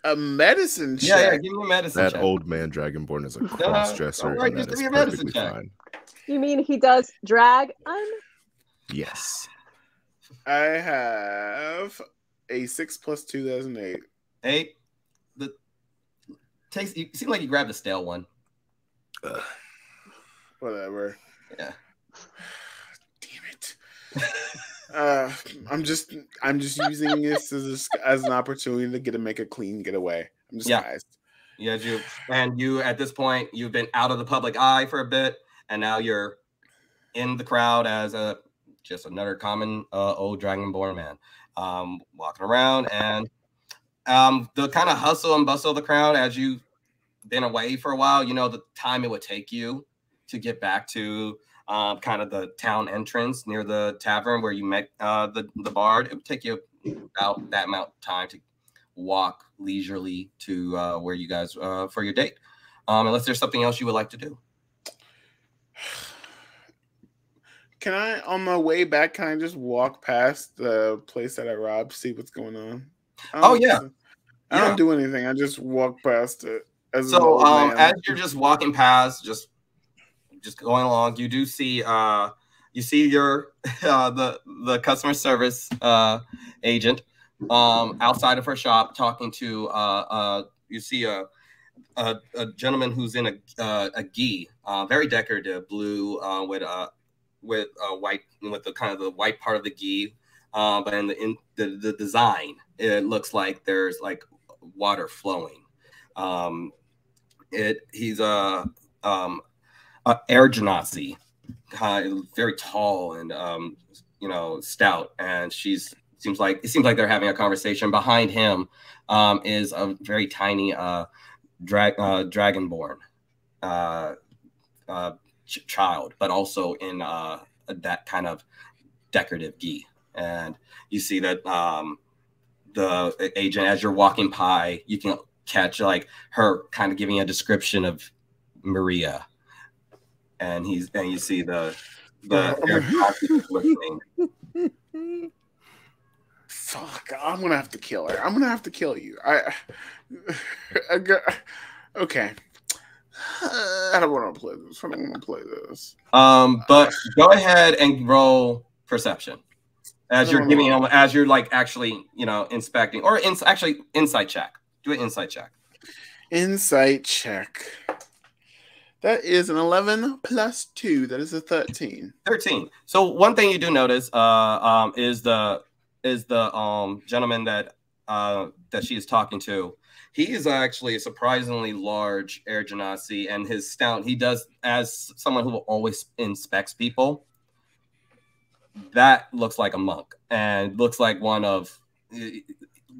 A medicine check? Yeah, give me a medicine check. That old man dragonborn is a cross-dresser. Right, and just that give is me a medicine perfectly check. fine. You mean he does drag? Yes. I have a 6 + 2. That's an 8. 8. You seem like you grabbed a stale one. Whatever. Yeah. Damn it. I'm just using this as an opportunity to make a clean getaway. I'm disguised. Yeah, you at this point you've been out of the public eye for a bit, and now you're in the crowd as just another common old dragonborn man, walking around, and the kind of hustle and bustle of the crowd as you've been away for a while. You know the time it would take you to get back to kind of the town entrance near the tavern where you met the bard. It would take you about that amount of time to walk leisurely to where you guys for your date, unless there's something else you would like to do. Can I, on my way back, can I just walk past the place that I robbed, see what's going on? I don't do anything. I just walk past it. As you're just walking past, just going along, you do see your the customer service agent outside of her shop talking to you see a gentleman who's in a gi, very decorative blue with white, with the kind of the white part of the gi, but in the design it looks like there's like water flowing. He's a air genasi, very tall and stout, and it seems like they're having a conversation. Behind him is a very tiny dragonborn child, but also in that kind of decorative gi. And you see that the agent, as you're walking by, you can catch like her kind of giving a description of Maria, and you see the listening. Fuck! I'm gonna have to kill her. I'm gonna have to kill you. Okay. I don't want to play this. I don't want to play this. But go ahead and roll perception as you're giving them, as you're like actually, inspecting, or actually insight check. Do an insight check. Insight check. That is an 11 + 2. That is a 13. 13. So one thing you do notice is the gentleman that she is talking to. He is actually a surprisingly large air genasi, and his stout. He does, as someone who always inspects people, that looks like a monk, and looks like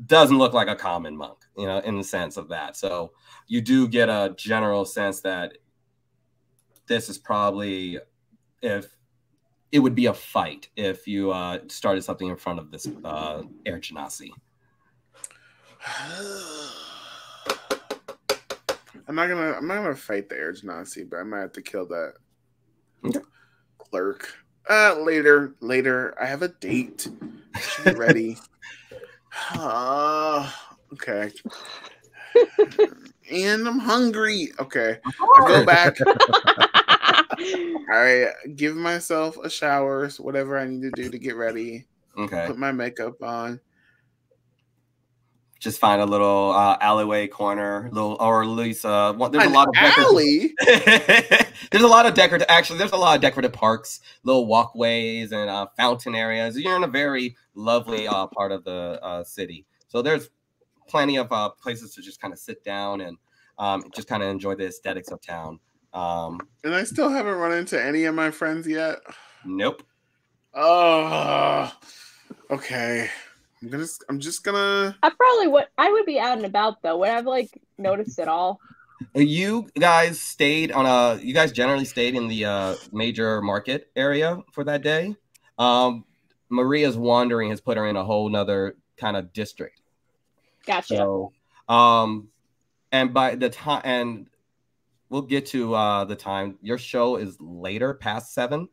doesn't look like a common monk, in the sense of that. So you do get a general sense that this is probably, if it would be a fight if you started something in front of this air genasi. I'm not gonna fight the air genasi, but I might have to kill that clerk. Later. I have a date. I should be ready. Okay. And I'm hungry. Okay. I go back. I give myself a shower, so whatever I need to do to get ready. Okay. Put my makeup on. Just find a little alleyway corner, or at least there's An a lot of alley. There's a lot of decorative. Actually, there's a lot of decorative parks, little walkways, and fountain areas. You're in a very lovely part of the city, so there's plenty of places to just kind of sit down and just kind of enjoy the aesthetics of town. And I still haven't run into any of my friends yet. Nope. Oh, okay. I'm just gonna. I would be out and about though. Would I have like noticed it all? You guys generally stayed in the major market area for that day. Maria's wandering has put her in a whole nother kind of district. Gotcha. So, and by the time, and we'll get to the time. Your show is later, past 7.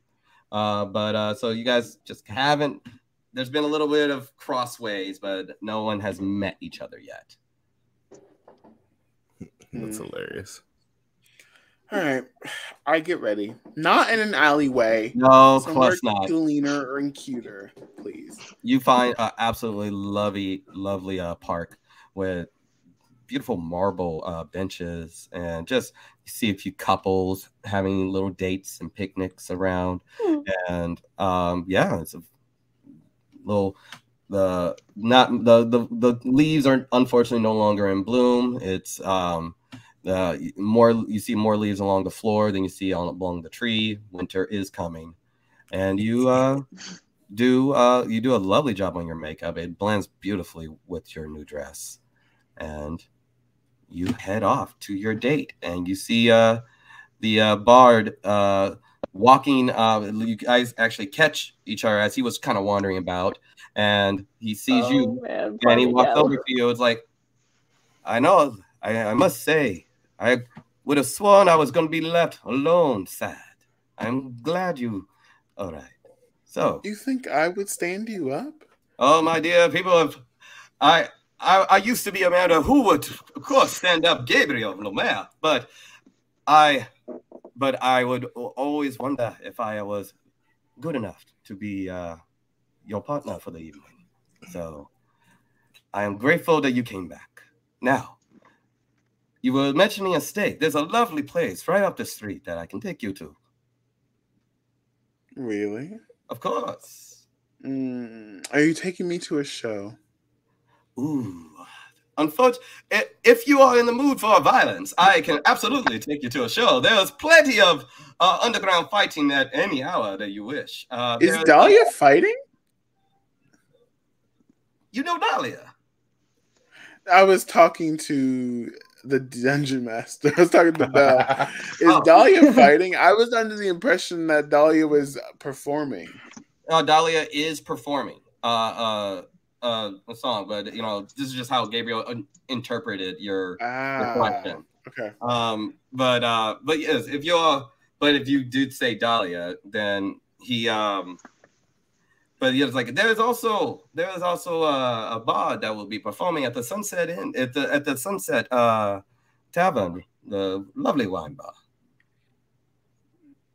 So you guys just haven't. There's been a little bit of crossways, but no one has met each other yet. That's hilarious. All right, I get ready. Not in an alleyway. No, of course not. Cleaner and cuter, please. You find an absolutely lovely park with beautiful marble benches, and just you see a few couples having little dates and picnics around. And it's a little the leaves are unfortunately no longer in bloom. It's you see more leaves along the floor than you see along the tree. Winter is coming, and you do a lovely job on your makeup. It blends beautifully with your new dress, and you head off to your date, and you see the bard walking. You guys actually catch each other as he was kind of wandering about, and he sees you, man, and he walks over to you. It's like, I know, I must say, I would have sworn I was going to be left alone, sad. I'm glad you. All right. So you think I would stand you up? Oh, my dear, people have. I used to be a man who would, of course, stand up Gabriel Lemaire, but I would always wonder if I was good enough to be your partner for the evening. So I am grateful that you came back. Now, you were mentioning a steak. There's a lovely place right up the street that I can take you to. Really? Of course. Are you taking me to a show? Ooh. Unfortunately, if you are in the mood for violence, I can absolutely take you to a show. There's plenty of underground fighting at any hour that you wish. Is Dahlia fighting? You know Dahlia. I was talking to the dungeon master. I was talking to Belle. Is Dahlia fighting? I was under the impression that Dahlia was performing. Dahlia is performing a song, but this is just how Gabriel interpreted your question. Okay. But yes, if you did say Dahlia, then he but he was like, there's also a bard that will be performing at the Sunset Inn at the Sunset Tavern, the lovely wine bar.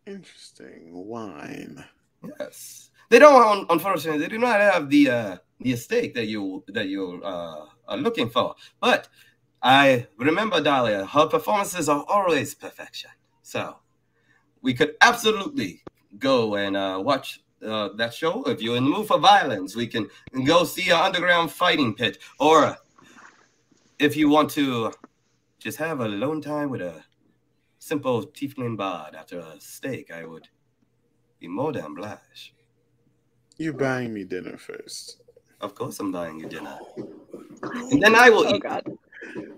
Interesting wine. Yes, they don't. Unfortunately, they do not have the estate that you are looking for. But I remember Dahlia. Her performances are always perfection. So we could absolutely go and watch that show. If you're in the mood for violence, we can go see an underground fighting pit. Or if you want to just have a alone time with a simple tiefling bard after a steak, I would be more than obliged. You're buying me dinner first. Of course I'm buying you dinner. And then I will eat. God.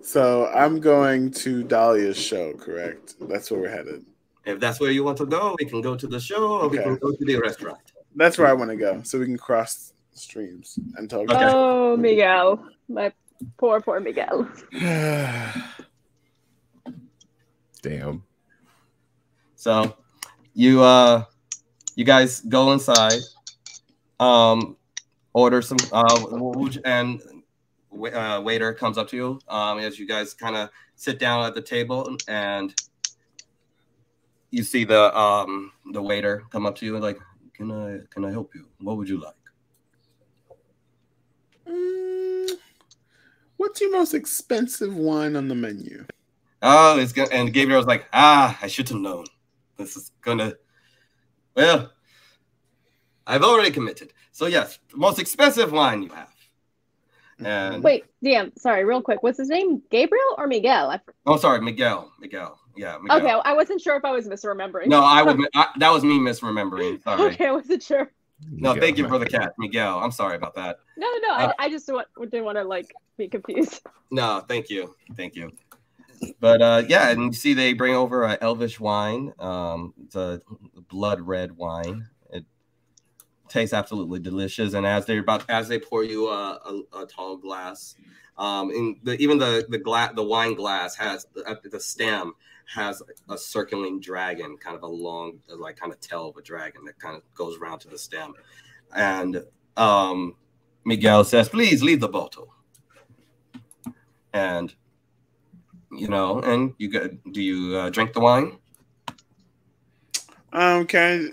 So I'm going to Dahlia's show, correct? That's where we're headed. If that's where you want to go, we can go to the show or we can go to the restaurant. That's where I want to go, so we can cross streams and talk. Okay. Oh, Miguel. My poor Miguel. Damn. So you guys go inside, order some and waiter comes up to you as you guys kind of sit down at the table, and you see the waiter come up to you and like, can I help you? What would you like? What's your most expensive wine on the menu? Oh, it's gonna. And Gabriel was like, I should have known. This is gonna. Well, I've already committed. So yes, the most expensive wine you have. And wait, DM, sorry, real quick. What's his name? Gabriel or Miguel? Oh, sorry, Miguel. Yeah, Miguel. Okay, I wasn't sure if I was misremembering. No, that was me misremembering. Sorry. Okay, I wasn't sure. No, thank you for the cat, Miguel. I'm sorry about that. No. I just didn't want to like be confused. No, thank you. But yeah, and you see they bring over an elvish wine. It's a blood red wine. It tastes absolutely delicious. And as they pour you a tall glass, the wine glass has the stem has a circling dragon, kind of a long, like kind of tail of a dragon that kind of goes around to the stem. And Miguel says, "Please leave the bottle." And and do you drink the wine? Okay.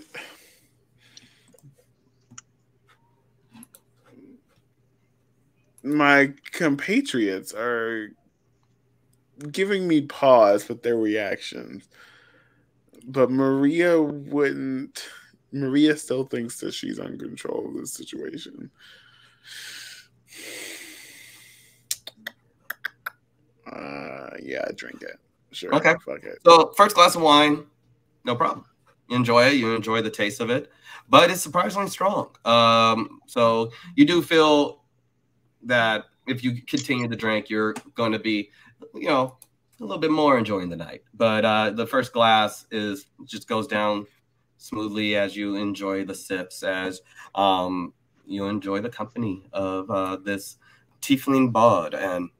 My compatriots are giving me pause with their reactions, but Maria wouldn't. Maria still thinks that she's in control of this situation. Yeah, drink it. Sure. Okay. Fuck it. So first glass of wine, no problem. You enjoy it. You enjoy the taste of it, but it's surprisingly strong. So you do feel that if you continue to drink, you're going to be, a little bit more enjoying the night. But the first glass just goes down smoothly as you enjoy the sips, as you enjoy the company of this tiefling bard. And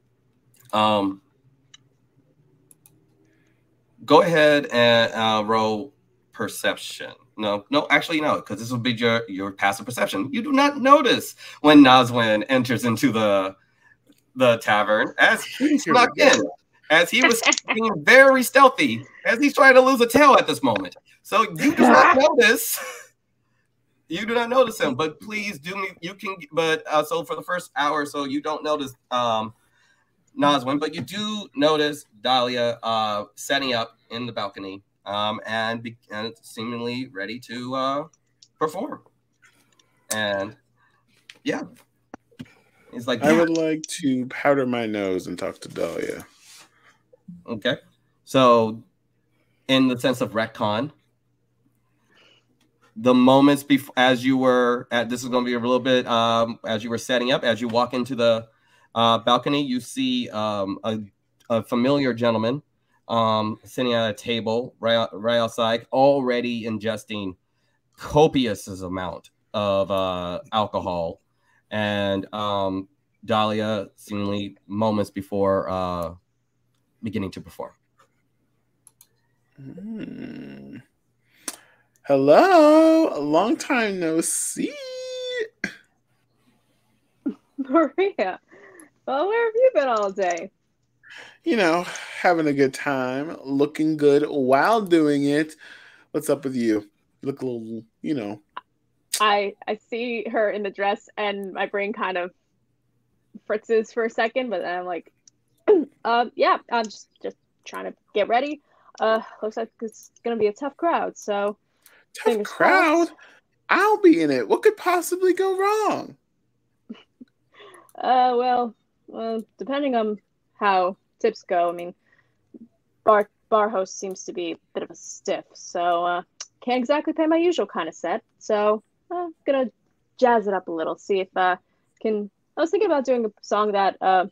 go ahead and roll perception. No, actually, no, because this will be your passive perception. You do not notice when Nazwin enters into the tavern as he snuck in, as he was being very stealthy, as he's trying to lose a tail at this moment. So you do not notice. You do not notice him, but please do me. You can, but so for the first hour or so, you don't notice Nazwin, but you do notice Dahlia setting up in the balcony and seemingly ready to perform. And yeah, he's like, I would like to powder my nose and talk to Dahlia. Okay, so in the sense of retcon, the moments before, as you were at, this is going to be a little bit as you were setting up, as you walk into the balcony, you see a familiar gentleman sitting at a table right outside, already ingesting copious amount of alcohol, and Dahlia seemingly moments before beginning to perform. Hello, long time no see. Maria, well, where have you been all day? Having a good time, looking good while doing it. What's up with you? Look a little, I see her in the dress, and my brain kind of fritzes for a second, but then I'm like, yeah, I'm just trying to get ready. Looks like it's gonna be a tough crowd, so tough crowd. I'll be in it. What could possibly go wrong? Well, depending on how tips go, I mean, bar host seems to be a bit of a stiff, so can't exactly pay my usual kind of set. So I'm gonna jazz it up a little, see if can. I was thinking about doing a song that an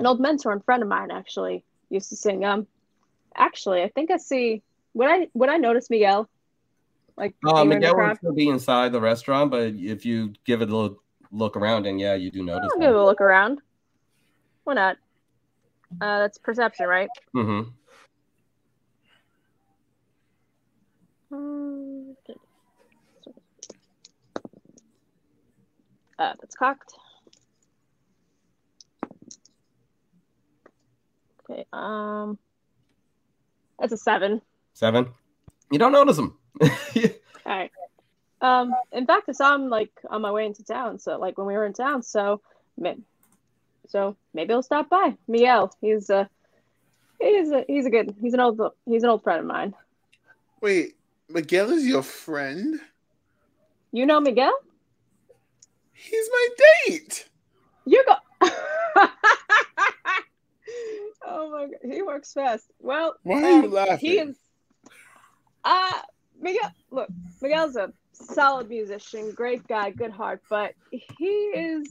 old mentor and friend of mine actually used to sing. Actually, I think I see. Would I notice Miguel? Like Miguel would still be inside the restaurant, but if you give it a little look around, and yeah, you do notice. I'll give it a look around. Why not? That's perception, right? Mm-hmm. That's cocked. Okay. That's a 7. 7. You don't notice him. All right. In fact, I saw him like on my way into town. So like when we were in town. So So maybe he'll stop by. Miguel, he's an old friend of mine. Wait, Miguel is your friend? You know Miguel? He's my date. You go. Oh my god, he works fast. Well, why are you laughing? He is. Miguel. Look, Miguel's a solid musician, great guy, good heart, but he's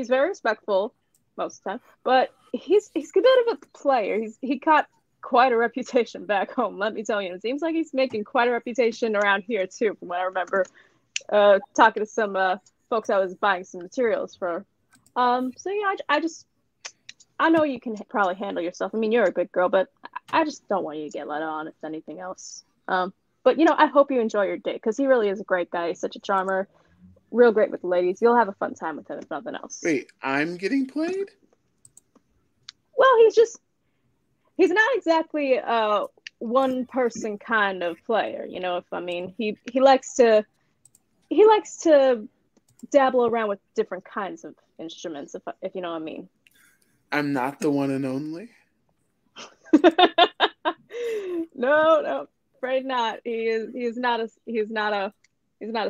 very respectful most of the time. But he's a bit of a player. He got quite a reputation back home. Let me tell you, it seems like he's making quite a reputation around here too, from what I remember. Talking to some folks I was buying some materials for. So yeah, I know you can probably handle yourself. I mean, you're a good girl, but I just don't want you to get let on, if anything else. But I hope you enjoy your date, because he really is a great guy. He's such a charmer, real great with the ladies. You'll have a fun time with him, if nothing else. Wait, I'm getting played? Well, he's not exactly a one person kind of player. He likes to dabble around with different kinds of instruments, if you know what I mean. I'm not the one and only. No, afraid not. He's not a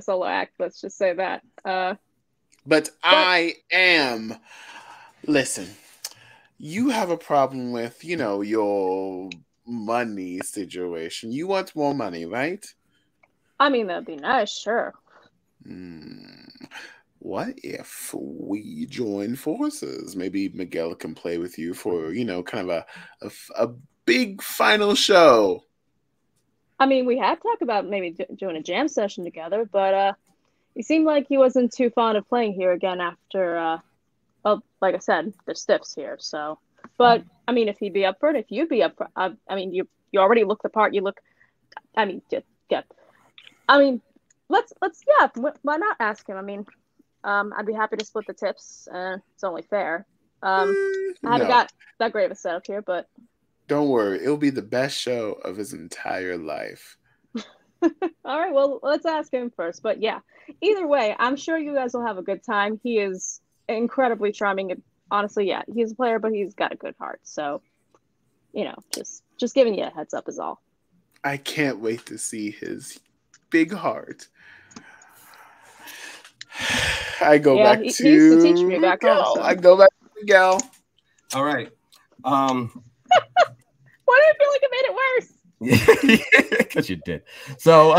solo act. Let's just say that. But I am. Listen, you have a problem with your money situation. You want more money, right? I mean, that'd be nice, sure. What if we join forces? Maybe Miguel can play with you for, kind of a big final show. I mean, we have talked about maybe doing a jam session together, but he seemed like he wasn't too fond of playing here again after, like I said, the stiffs here. So, but I mean, if he'd be up for it, if you'd be up for, I mean, you already look the part. You look, I mean, yeah. I mean, let's why not ask him? I mean, I'd be happy to split the tips. It's only fair. I haven't got that great of a setup here, but don't worry, it'll be the best show of his entire life. All right, well, let's ask him first. But yeah, either way, I'm sure you guys will have a good time. He is incredibly charming. And honestly, yeah, he's a player, but he's got a good heart. So, just giving you a heads up is all. I can't wait to see his big heart. I go back to. He used to teach me back home. So. I go back to Miguel. All right. Why do I feel like it made it worse? Because you did. So,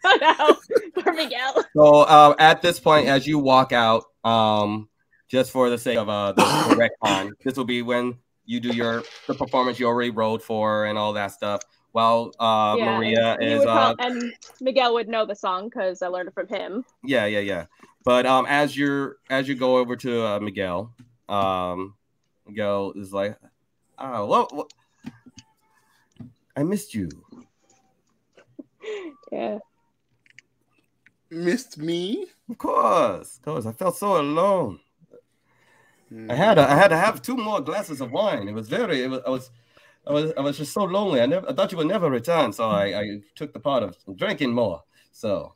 no, poor Miguel. So at this point, as you walk out, just for the sake of the retcon, this will be when you do the performance you already wrote for and all that stuff. While Maria is and Miguel would know the song because I learned it from him. Yeah. But as you go over to Miguel, Miguel is like, "Oh, what? I missed you." Yeah. Missed me? Of course. I felt so alone. I had to have 2 more glasses of wine. I was just so lonely. I thought you would never return, so I took the part of drinking more. So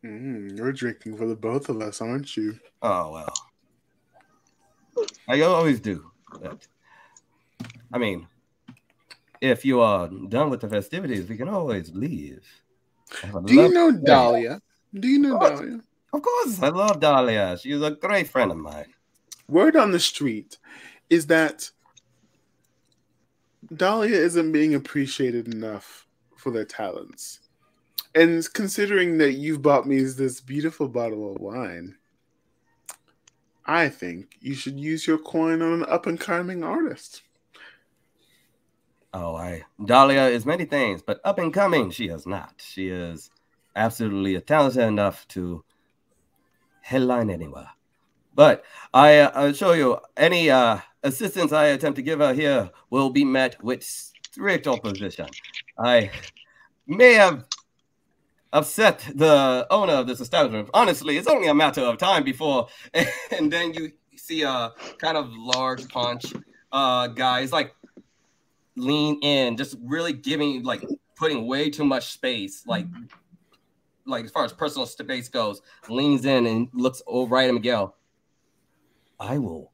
you're drinking for the both of us, aren't you? Oh well. I always do. But, I mean, if you are done with the festivities, we can always leave. Do you know Dahlia? Dahlia? Of course, I love Dahlia. She's a great friend of mine. Word on the street is that Dahlia isn't being appreciated enough for their talents. And considering that you've bought me this beautiful bottle of wine, I think you should use your coin on an up-and-coming artist. Oh, Dahlia is many things, but up and coming, she is not. She is absolutely talented enough to headline anywhere. But I'll show you, any assistance I attempt to give her here will be met with strict opposition. I may have upset the owner of this establishment. Honestly, it's only a matter of time before, and then you see a kind of large punch guy. He's like, lean in, just really putting way too much space, like as far as personal space goes, leans in and looks right at Miguel. I will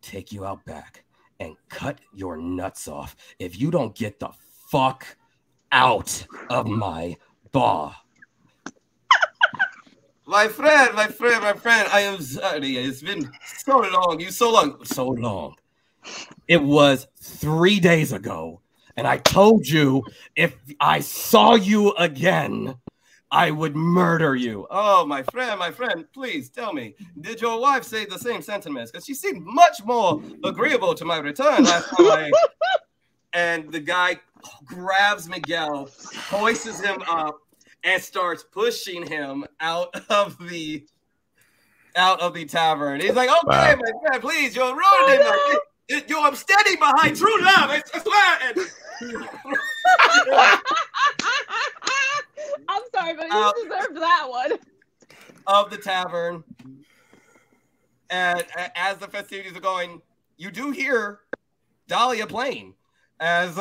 take you out back and cut your nuts off if you don't get the fuck out of my bar. My friend, I am sorry. It's been so long. It was 3 days ago, and I told you if I saw you again, I would murder you. Oh, my friend, please tell me, did your wife say the same sentiments? Because she seemed much more agreeable to my return last time And the guy grabs Miguel, hoists him up, and starts pushing him out of the tavern. He's like, okay, wow. My friend, please, you're ruining it. I'm standing behind true love. I swear. I'm sorry, but you deserved that one. Of the tavern. And as the festivities are going, you do hear Dahlia playing. And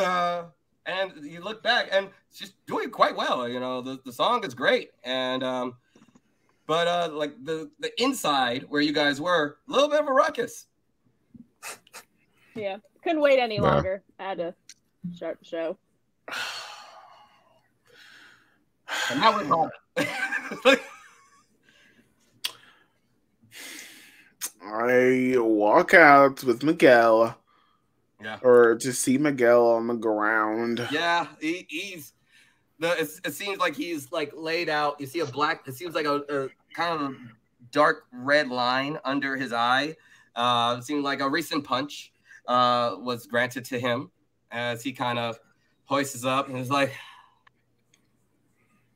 you look back, and she's doing quite well. You know, the song is great. And but like the inside where you guys were, a little bit of a ruckus. Yeah, couldn't wait any longer. I had to start the show. And that was hard. I walk out with Miguel. Yeah. Or to see Miguel on the ground. Yeah, it seems like he's like laid out. You see it seems like a kind of dark red line under his eye. It seems like a recent punch was granted to him as he kind of hoists up and is like,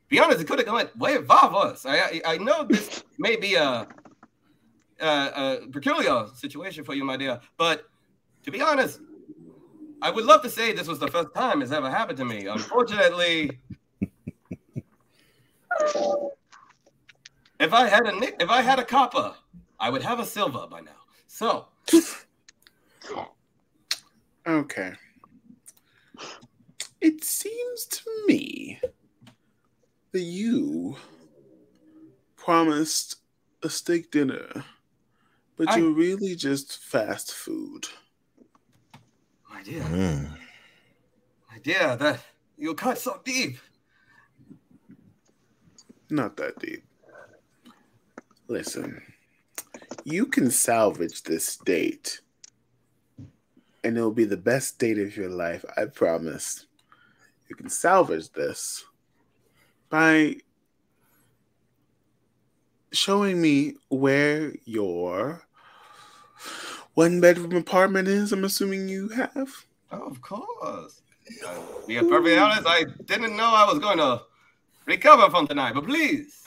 be honest, it could have gone way above us. I know this may be a peculiar situation for you, my dear, but to be honest, I would love to say this was the first time it's ever happened to me. Unfortunately, if I had a copper, I would have a silver by now. So, okay. It seems to me that you promised a steak dinner, but you're really just fast food. My dear, that you cut so deep. Not that deep. Listen, you can salvage this date, and it'll be the best date of your life, I promise. You can salvage this by showing me where your one-bedroom apartment is. I'm assuming you have. Oh, of course. To be perfectly honest, I didn't know I was going to recover from tonight, but please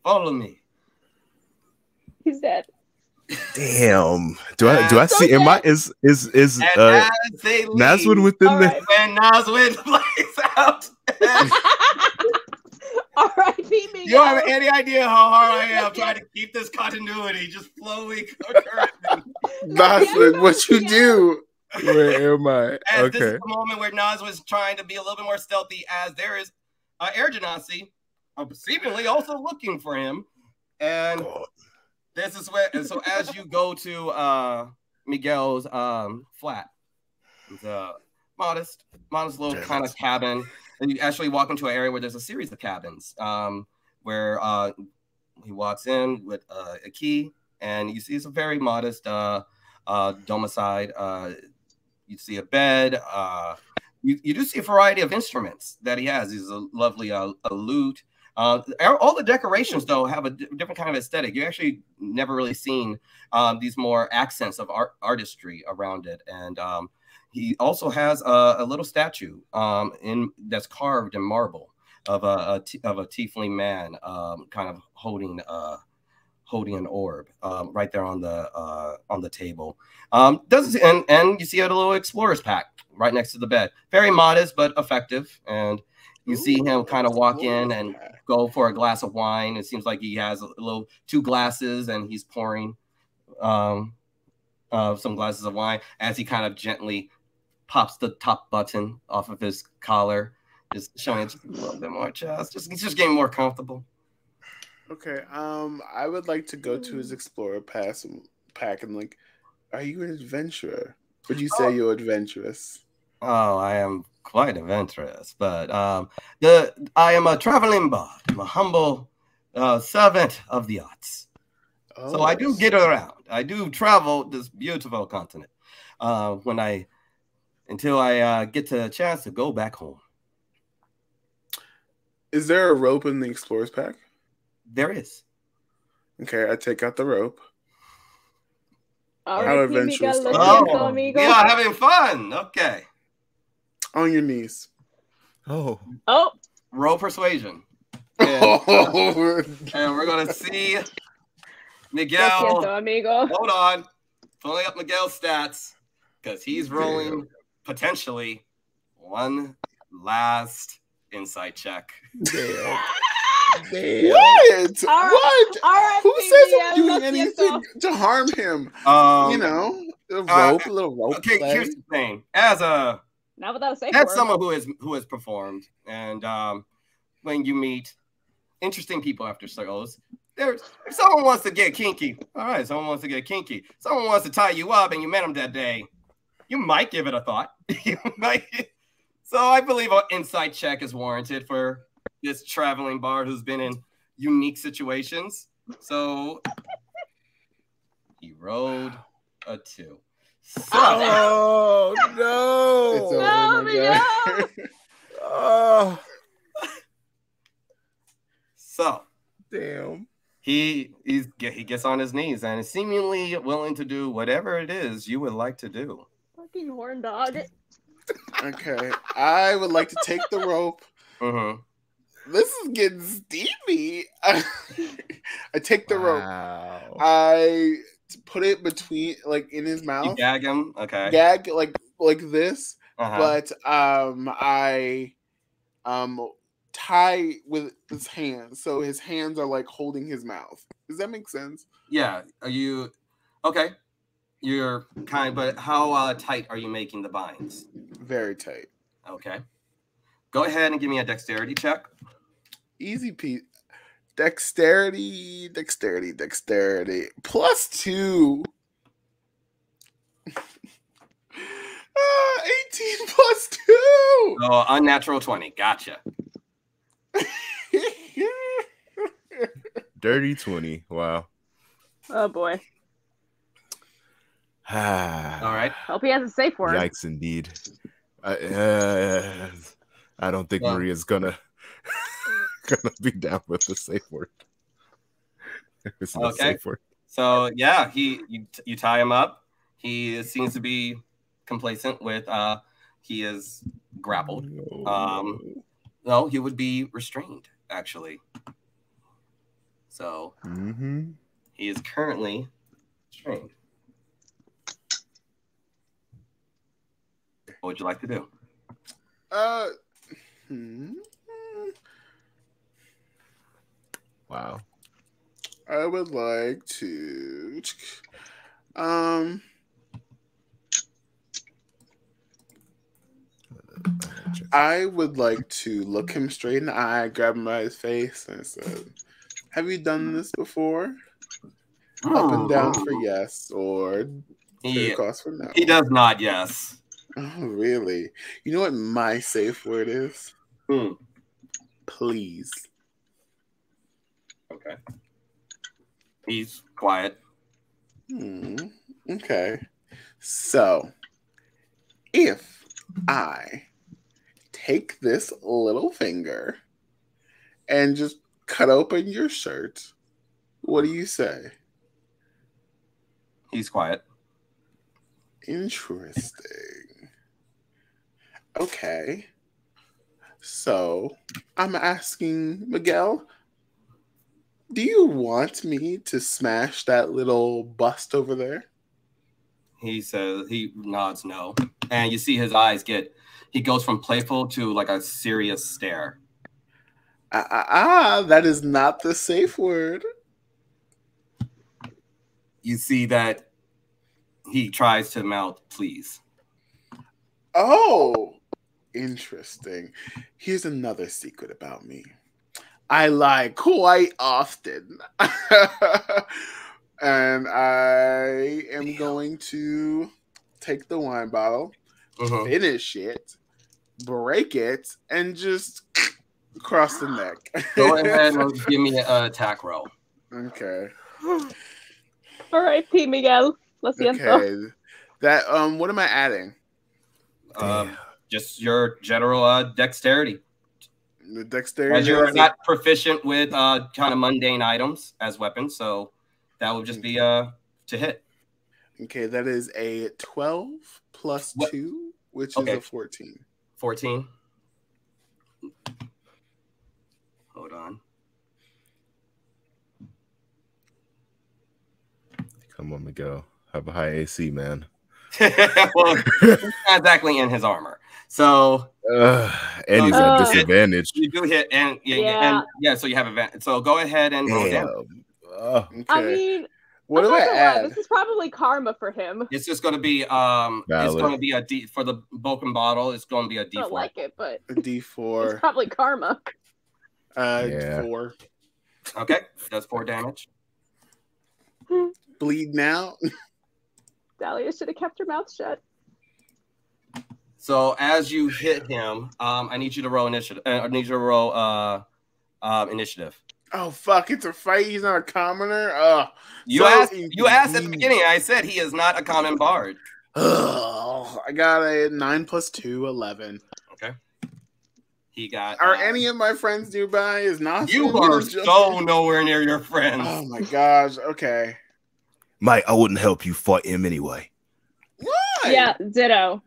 follow me. He's dead. Damn. Do I see? Am I is Nazwin within the? When Nazwin plays out. R.I.P. me. You don't have any idea how hard I am trying to keep this continuity just flowing. Nazwin, what you do? Where am I? As this is the moment where Nas was trying to be a little bit more stealthy, as there is Air Genasi seemingly also looking for him. And this is where, and so as you go to Miguel's flat, it's a modest little kind of cabin. And you actually walk into an area where there's a series of cabins where he walks in with a key, and you see it's a very modest domicile. You see a bed. You do see a variety of instruments that he has. He's a lovely a lute. All the decorations, though, have a different kind of aesthetic. You actually never really seen these more accents of artistry around it. And he also has a little statue that's carved in marble of a tiefling man, kind of holding an orb right there on the table. And you see a little explorer's pack right next to the bed. Very modest but effective. And you see him kind of walk in and go for a glass of wine. It seems like he has two glasses, and he's pouring some glasses of wine as he kind of gently pops the top button off of his collar, just showing it just a little bit more chest. He's just getting more comfortable. Okay, I would like to go to his explorer pack and like Are you an adventurer? Would you say you're adventurous? Oh, I am quite adventurous, but I am a traveling bard. I'm a humble servant of the arts. So I do get around. I do travel this beautiful continent until I get to a chance to go back home. Is there a rope in the explorer's pack? There is. Okay, I take out the rope. All How right, adventurous Miguel, lo are you? siento, Oh, amigo. we are having fun. Okay. On your knees. Oh. Oh, Roll persuasion. Oh. And we're going to see lo Miguel. siento, amigo. Hold on. Pulling up Miguel's stats because he's rolling potentially one last insight check. Damn. Damn. What? All right. What? All right, Who says I'm Miguel, doing lo anything siento. to harm him? You know, a little rope Okay, play. here's the thing. As Not without a safe word. someone who has performed, and when you meet interesting people after shows, if someone wants to get kinky, all right, someone wants to get kinky. Someone wants to tie you up, and you met them that day, you might give it a thought. You might. So I believe an insight check is warranted for this traveling bard who's been in unique situations. So he rolled a 2. So, Oh It's no! over, No, my guy. Miguel. Oh, so damn. he gets on his knees and is seemingly willing to do whatever it is you would like to do. Fucking horn dog. Okay, I would like to take the rope. Mm-hmm. This is getting steamy. I take the rope. Wow. I put it between, like, in his You mouth. gag him, okay? Gag like this, Uh-huh. but I tie with his hands, so his hands are like holding his mouth. Does that make sense? Yeah. Are you okay? You're kind, but how tight are you making the binds? Very tight. Okay. Go ahead and give me a dexterity check. Easy peasy. Dexterity. +2. 18 +2. Oh, unnatural 20. Gotcha. Dirty 20. Wow. Oh boy. All right. Hope he has a safe word. Yikes, indeed. I don't think Maria's gonna be down with the safe word. It's not Okay. safe word. So yeah, you tie him up. He seems to be complacent with he is grappled. No, he would be restrained actually. So he is currently restrained. What would you like to do? Wow. I would like to I would like to look him straight in the eye, grab him by his face, and say, "Have you done this before?" Up and down for yes, or across for no. He does not yes. Oh, really? You know what my safe word is? Please. Okay. He's quiet. Okay. So, if I take this little finger and just cut open your shirt, what do you say? He's quiet. Interesting. Okay. So, I'm asking Miguel, do you want me to smash that little bust over there? He nods no. And you see his eyes he goes from playful to like a serious stare. That is not the safe word. You see that he tries to mouth, please. Oh, interesting. Here's another secret about me. I lie quite often. And I am going to take the wine bottle, finish it, break it, and just cross the neck. Go ahead and give me an attack roll. Okay. All right, P. Miguel. Lo siento. Okay. That what am I adding? Just your general dexterity. The dexterity. As you're not proficient with kind of mundane items as weapons, so that would just be to hit. Okay, that is a 12 plus 2, which is a 14. 14. Hold on. Come on, Miguel. Have a high AC, man. Well, he's not exactly in his armor. So and he's at disadvantage. You do hit, and so you have advantage. So go ahead and roll down. Okay. I mean, what do I add? This is probably karma for him. It's just going to be it's going to be a D for the broken bottle. It's going to be a D4. I don't like it, but a D4. It's probably karma. 4. Okay, does 4 damage. Bleed now. Dahlia should have kept her mouth shut. So as you hit him, I need you to roll initiative. I need you to roll initiative. Oh fuck! It's a fight. He's not a commoner. You asked at the beginning. I said he is not a common bard. I got a 9 plus 2, 11. Okay. He got. Are any of my friends nearby? Is not. You are so nowhere near your friends. Oh my gosh. Okay. Mike, I wouldn't help you fight him anyway. Why? Yeah, ditto.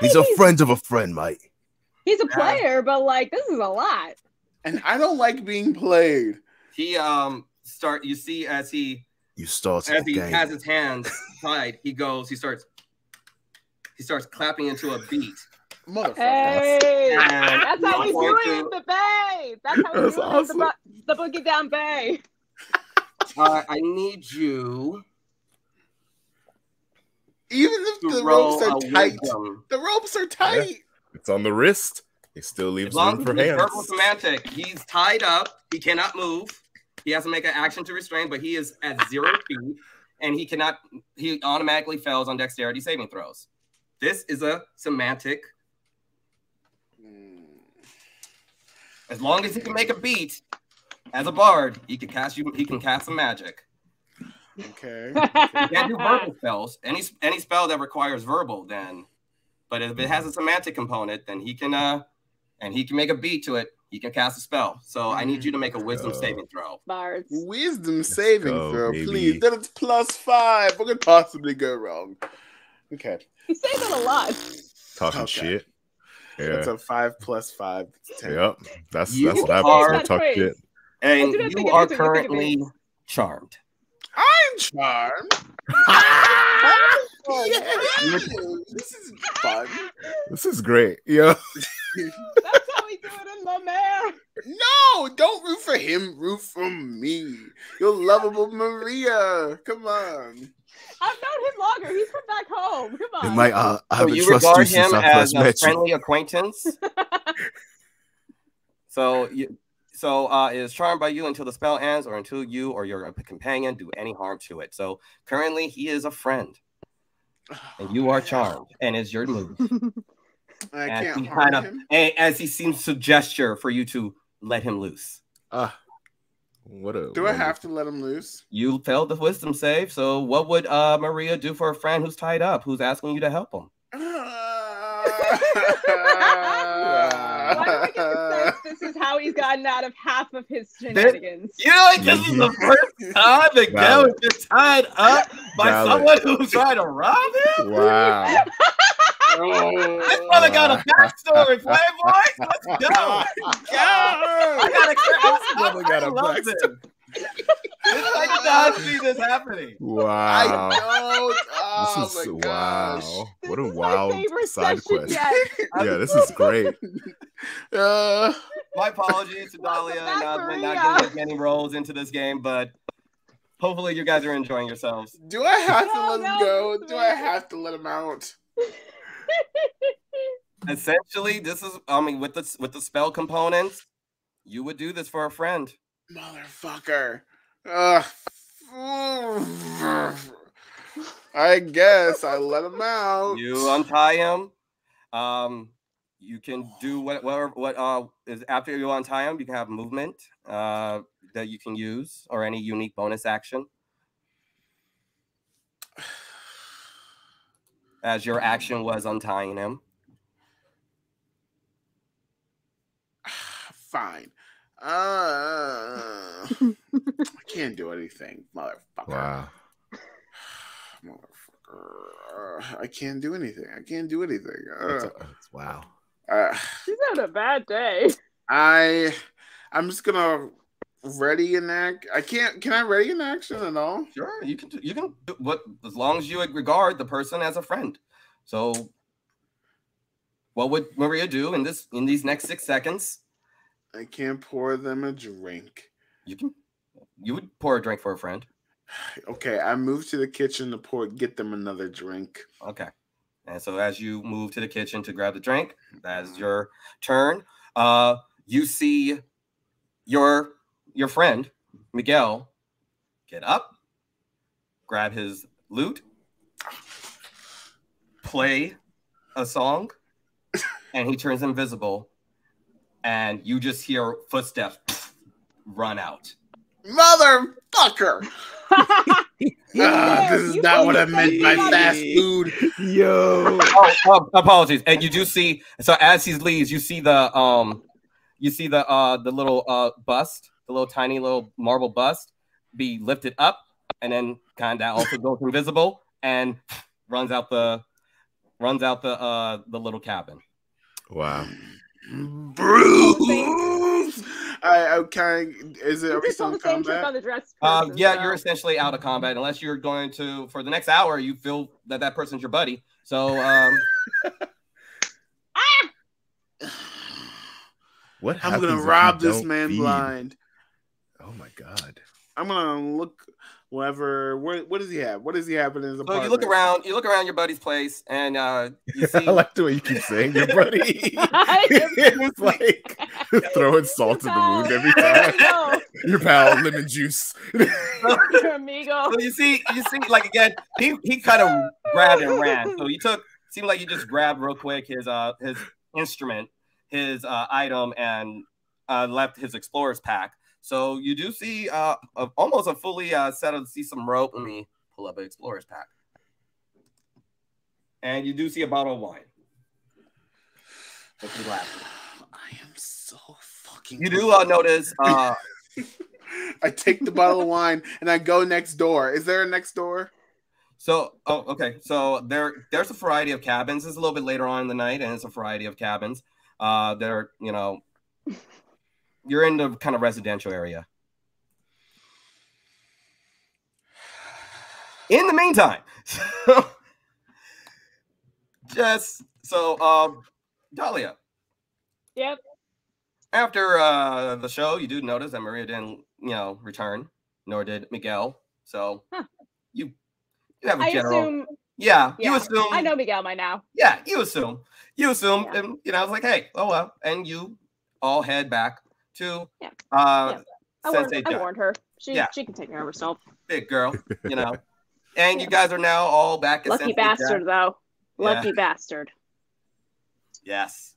He's a friend of a friend, Mike. He's a player, but like this is a lot. And I don't like being played. He you see as he has his hands tied, he starts clapping into a beat. Motherfucker. Hey, that's how we do it in the Bay. That's how we do awesome. it in the Boogie Down Bay. I need you. Even if the ropes are tight, the ropes are tight. Yeah. It's on the wrist. He still leaves room for hands. Verbal semantic. He's tied up. He cannot move. He has to make an action to restrain, but he is at 0 feet, and he cannot. He automatically fails on dexterity saving throws. This is a semantic. As long as he can make a beat, as a bard, he can cast some magic. Okay. He can't do verbal spells. Any spell that requires verbal, then. But if it has a semantic component, then he can make a beat to it. He can cast a spell. So I need you to make a wisdom saving throw. Bards. Wisdom saving throw, please. Then it's +5. What could possibly go wrong? Okay. You say that a lot. Talking shit. Yeah. That's a 5 + 5. 10. Yep. That's what I talk shit. And you are currently charmed. I'm charmed. This is fun. This is great. Yeah. That's how we do it in the mare. No, don't root for him. Root for me. You're lovable Maria. Come on. I've known him longer. He's from back home. Come on. Mike, I haven't you trusted regard you since him I as first a met friendly you. acquaintance. Is charmed by you until the spell ends, or until you or your companion do any harm to it. So currently, he is a friend, and you are charmed, and it's your move. I can't harm him. As he seems to gesture for you to let him loose. Do I have to let him loose? You failed the wisdom save, so what would Maria do for a friend who's tied up, who's asking you to help him? Why do I get the sense this is how he's gotten out of half of his shenanigans? You know, like this is the first time the guy was just tied up by someone who's trying to rob him? Wow. This brother got a backstory, Playboy. Let's go. I love this. I did not see this happening. Wow. I don't. Oh, this is my gosh. wow. This What a is my wild favorite side session quest. yet. Yeah, this is great. My apologies to Dahlia and Osmond not getting as many roles into this game, but hopefully you guys are enjoying yourselves. Do I have to let him go? Do I have to let him out? Essentially, this is with the spell components, you would do this for a friend. Motherfucker. I guess I let him out. You untie him. You can do what is after you untie him. You can have movement that you can use or any unique bonus action. As your action was untying him. Fine. I can't do anything, motherfucker. Wow. Motherfucker. I can't do anything. I can't do anything. Wow. He's having a bad day. I'm just gonna ready an act. I can't. Can I ready an action at all? Sure, you can do what as long as you regard the person as a friend. So, what would Maria do in these next 6 seconds? I can't pour them a drink. You would pour a drink for a friend. Okay, I move to the kitchen to get them another drink. Okay. And so as you move to the kitchen to grab the drink, that's your turn. You see your friend, Miguel, get up, grab his lute, play a song, and he turns invisible. And you just hear footsteps run out. Motherfucker! This is not what I meant by fast food. Yo. Apologies. And you do see, so as he leaves, you see the little bust, the little tiny little marble bust be lifted up, and then kind of also goes invisible and runs out the little cabin. Wow. Bruce. I kind. Is it? Are we still in combat? On the dress person, yeah, you're essentially out of combat unless you're going to for the next hour. You feel that person's your buddy. So, what? I'm gonna rob this man feed? blind. Oh my god! I'm gonna look. Whatever. What does he have? What does he have in his apartment? So you look around your buddy's place, and you see. I like the way you keep saying your buddy. It's like throwing salt in the wound every time. Your pal, lemon juice. Your amigo. So you see, like again, he kind of grabbed and ran. So seemed like you just grabbed real quick his instrument, his item, and left his explorer's pack. So you do see almost a fully set of some rope. Let me pull up an explorer's pack. And you do see a bottle of wine. I am so fucking. You do notice. I take the bottle of wine and I go next door. Is there a next door? So, okay. So there's a variety of cabins. It's a little bit later on in the night, and it's a variety of cabins. They're, you're in the kind of residential area. In the meantime, Dahlia. Yep. After the show, you do notice that Maria didn't, return, nor did Miguel. So you have a general. Assume, yeah, you assume. I know Miguel by now. Yeah, you assume. Yeah. And I was like, hey, oh well, and you all head back to I Sensei Jack. warned her. She can take care of herself. Big girl, And you guys are now all back at Lucky Sensei bastard, Jack. though. Lucky bastard. Yes.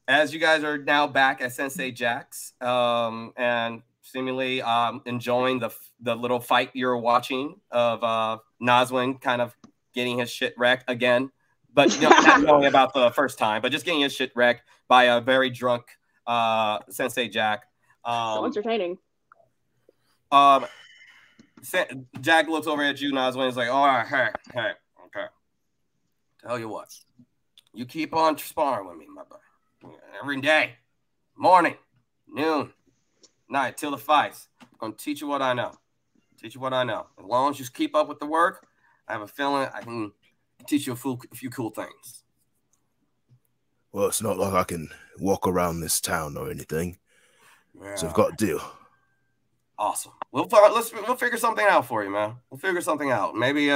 As you guys are now back at Sensei Jack's, and seemingly enjoying the little fight you're watching of Nazwin kind of getting his shit wrecked again, but not knowing about the first time, but just getting his shit wrecked by a very drunk Sensei Jack. So entertaining. Jack looks over at you, Nazwin, and is like, all right, hey, okay. Tell you what, you keep on sparring with me, my boy. Every day, morning, noon, night, till the fights. I'm going to teach you what I know. As long as you keep up with the work, I have a feeling I can teach you a few cool things. Well, it's not like I can walk around this town or anything. Yeah. So I've got a deal. Awesome. We'll figure something out for you, man. We'll figure something out. Maybe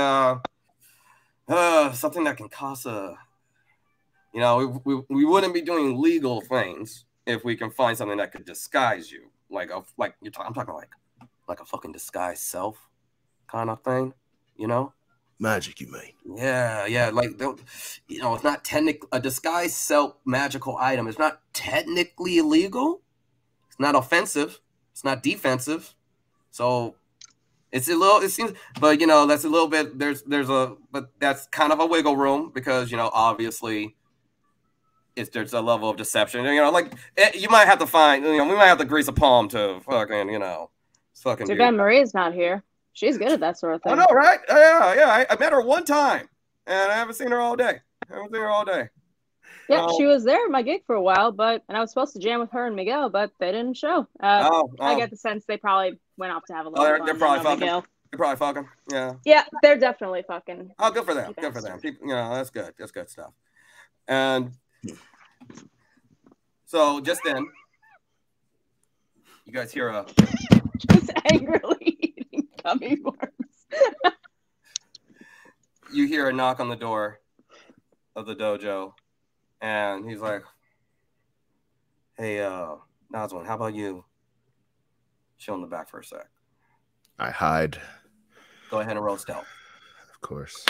something that can cost a. We wouldn't be doing legal things if we can find something that could disguise you, I'm talking like like a fucking disguised self kind of thing, you know? Magic, you mean? Yeah, like, you know, it's not technically a disguised self magical item. It's not technically illegal. It's not offensive. It's not defensive. So it's a little, it seems, but you know, that's a little bit, but that's kind of a wiggle room because, you know, obviously there's a level of deception. You know, like you might have to find, you know, we might have to grease a palm to fucking, you know, fucking. Too bad Maria's not here. She's good at that sort of thing. I know, right? Yeah. I met her one time, and I haven't seen her all day. Yeah, she was there at my gig for a while, and I was supposed to jam with her and Miguel, but they didn't show. I get the sense they probably went off to have a little fun. They're probably fucking. Miguel. They're probably fucking. Yeah. Yeah, they're definitely fucking. Oh, good for them. Good for them. You know, that's good. That's good stuff. And so just then, you guys hear a just angrily eating gummy worms. You hear a knock on the door of the dojo, and he's like, "Hey, Nazwin, how about you chill in the back for a sec?" I hide. Go ahead and roll stealth. Of course.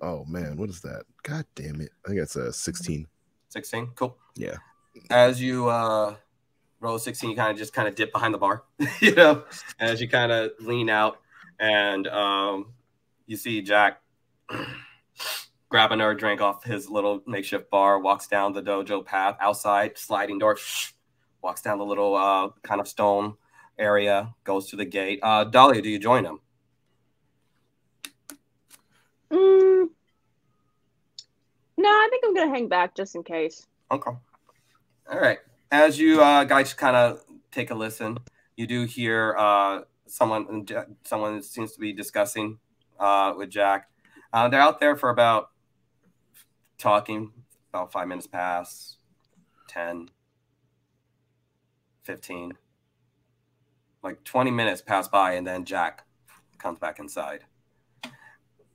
Oh man, what is that? God damn it! I think that's a 16. 16, cool. Yeah. As you roll 16, you kind of dip behind the bar, you know, as you kind of lean out, and you see Jack grab another drink off his little makeshift bar, walks down the dojo path outside, sliding door, walks down the little kind of stone area, goes to the gate. Dahlia, do you join him? No, I think I'm gonna hang back just in case. Okay. All right. As you guys kind of take a listen, you do hear someone seems to be discussing with Jack. They're out there for about 5 minutes pass, 10, 15. Like 20 minutes pass by, and then Jack comes back inside.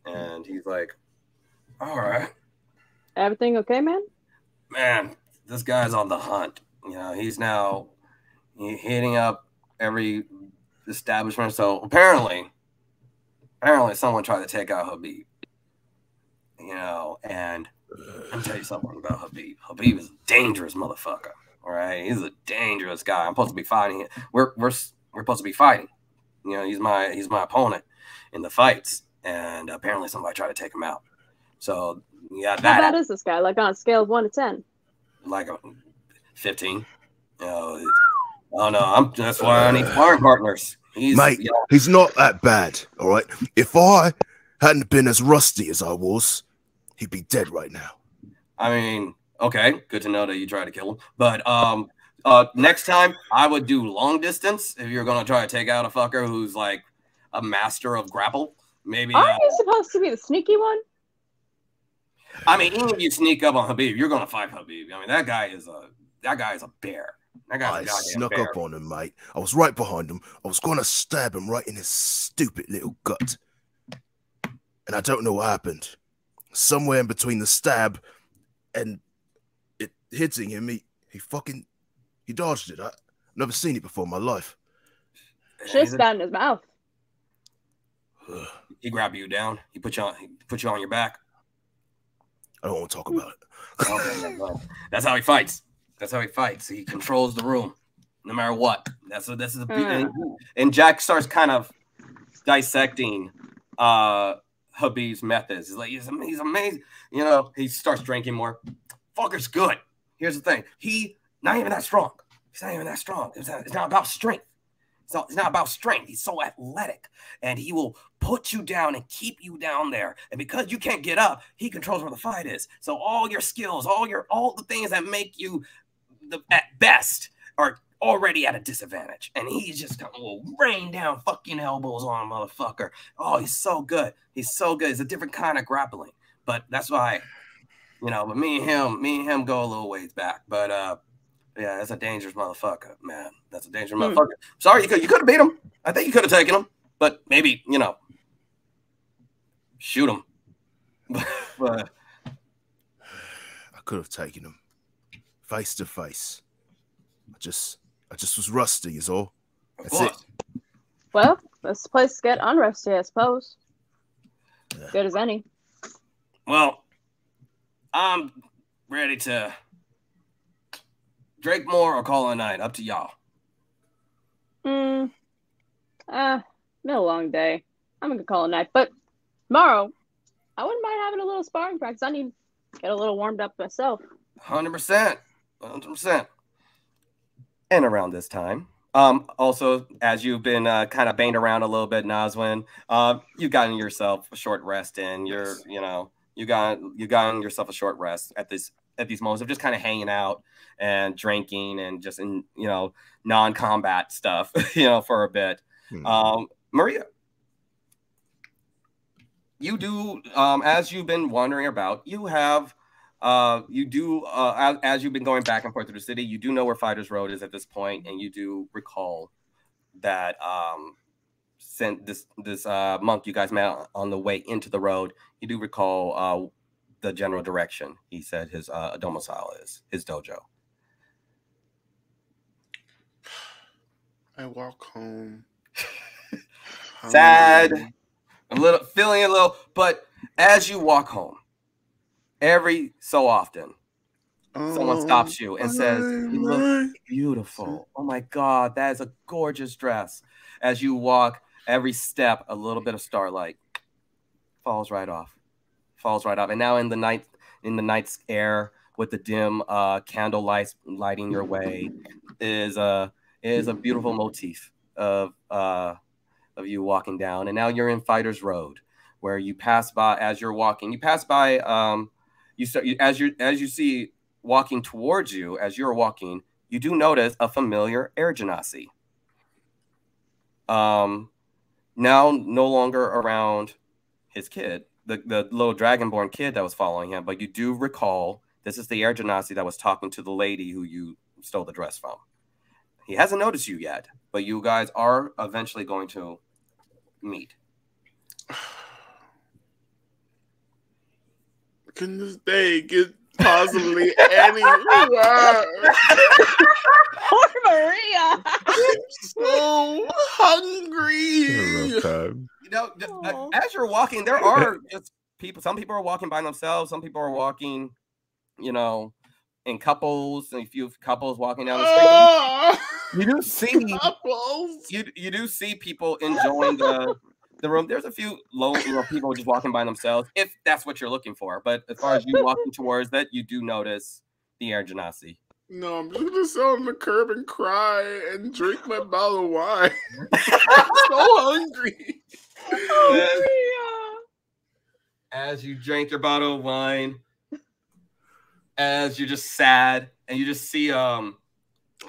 And he's like, all right. Everything okay, man? Man, this guy's on the hunt. You know, he's now hitting up every establishment. So apparently someone tried to take out Habib. You know, and let me tell you something about Habib. Habib is a dangerous motherfucker. All right, he's a dangerous guy. I'm supposed to be fighting him. We're supposed to be fighting. You know, he's my opponent in the fights, and apparently somebody tried to take him out. So yeah, how bad is this guy? Like on a scale of 1 to 10? Like a 15. You know, oh no, that's why I need sparring partners. Mate, he's not that bad. All right, if I hadn't been as rusty as I was, he'd be dead right now. I mean, okay, good to know that you try to kill him. But next time I would do long distance if you're gonna try to take out a fucker who's like a master of grapple. Maybe aren't you supposed to be the sneaky one? I mean, even if you sneak up on Habib, you're gonna fight Habib. I mean, that guy is a bear. That guy's I snuck up on him, mate. I was right behind him. I was gonna stab him right in his stupid little gut. And I don't know what happened. Somewhere in between the stab and it hitting him, he dodged it. I've never seen it before in my life. Should have stabbed in his mouth. He grabbed you down. He put you on your back. I don't want to talk about it. That's how he fights. He controls the room, no matter what. This is and Jack starts kind of dissecting Habib's methods. He's like, he's amazing. You know, he starts drinking more. Fucker's good. Here's the thing. He's not even that strong. It's not about strength. It's not about strength. He's so athletic, and he will put you down and keep you down there. And because you can't get up, he controls where the fight is. So all your skills, all the things that make you at best are already at a disadvantage. And he's just gonna rain down fucking elbows on a motherfucker. Oh, he's so good. He's a different kind of grappling. But that's why, you know. But me and him go a little ways back. But yeah, that's a dangerous motherfucker, man. That's a dangerous motherfucker. Sorry, you could have beat him. I think you could have taken him, but maybe, you know, shoot him. But I could have taken him face to face. I just was rusty, is all. That's it. Well, this place get unresty, I suppose. Yeah. Good as any. Well, I'm ready to drink more or call it a night. Up to y'all. Been a long day. I'm gonna call it a night. But tomorrow, I wouldn't mind having a little sparring practice. I need to get a little warmed up myself. 100%. 100%. And around this time, also, as you've been kind of banged around a little bit, Nazwin, you've gotten yourself a short rest in. Yes. You gotten yourself a short rest at these moments of just kind of hanging out and drinking and just in non-combat stuff, for a bit. Maria, you do as you've been wandering about, you have. As you've been going back and forth through the city, you do know where Fighters Road is at this point, and you do recall that sent this monk you guys met on the way into the road. You do recall the general direction. He said his domicile is his dojo. I walk home. Sad, feeling a little, but as you walk home, every so often, someone stops you and says, "You look beautiful. Oh my God, that is a gorgeous dress." As you walk, every step, a little bit of starlight falls right off. And now in the night's air, with the dim candle lights lighting your way, is a beautiful motif of you walking down. And now you're in Fighters Road, where you pass by as you're walking. You pass by. As you see walking towards you, as you're walking, you do notice a familiar air genasi. Now no longer around his kid, the little dragonborn kid that was following him, but you do recall this is the air genasi that was talking to the lady who you stole the dress from. He hasn't noticed you yet, but you guys are eventually going to meet. Can this day get possibly any worse? Poor Maria. I'm so hungry. As you're walking, there are just people. Some people are walking by themselves. Some people are walking, in couples. And a few couples walking down the street. You do see couples. You do see people enjoying the room. There's a few people just walking by themselves, if that's what you're looking for. But as far as you walking towards that, you do notice the air genasi. No, I'm just gonna sit on the curb and cry and drink my bottle of wine. I'm so hungry. As you drink your bottle of wine, as you're just sad, and you just see why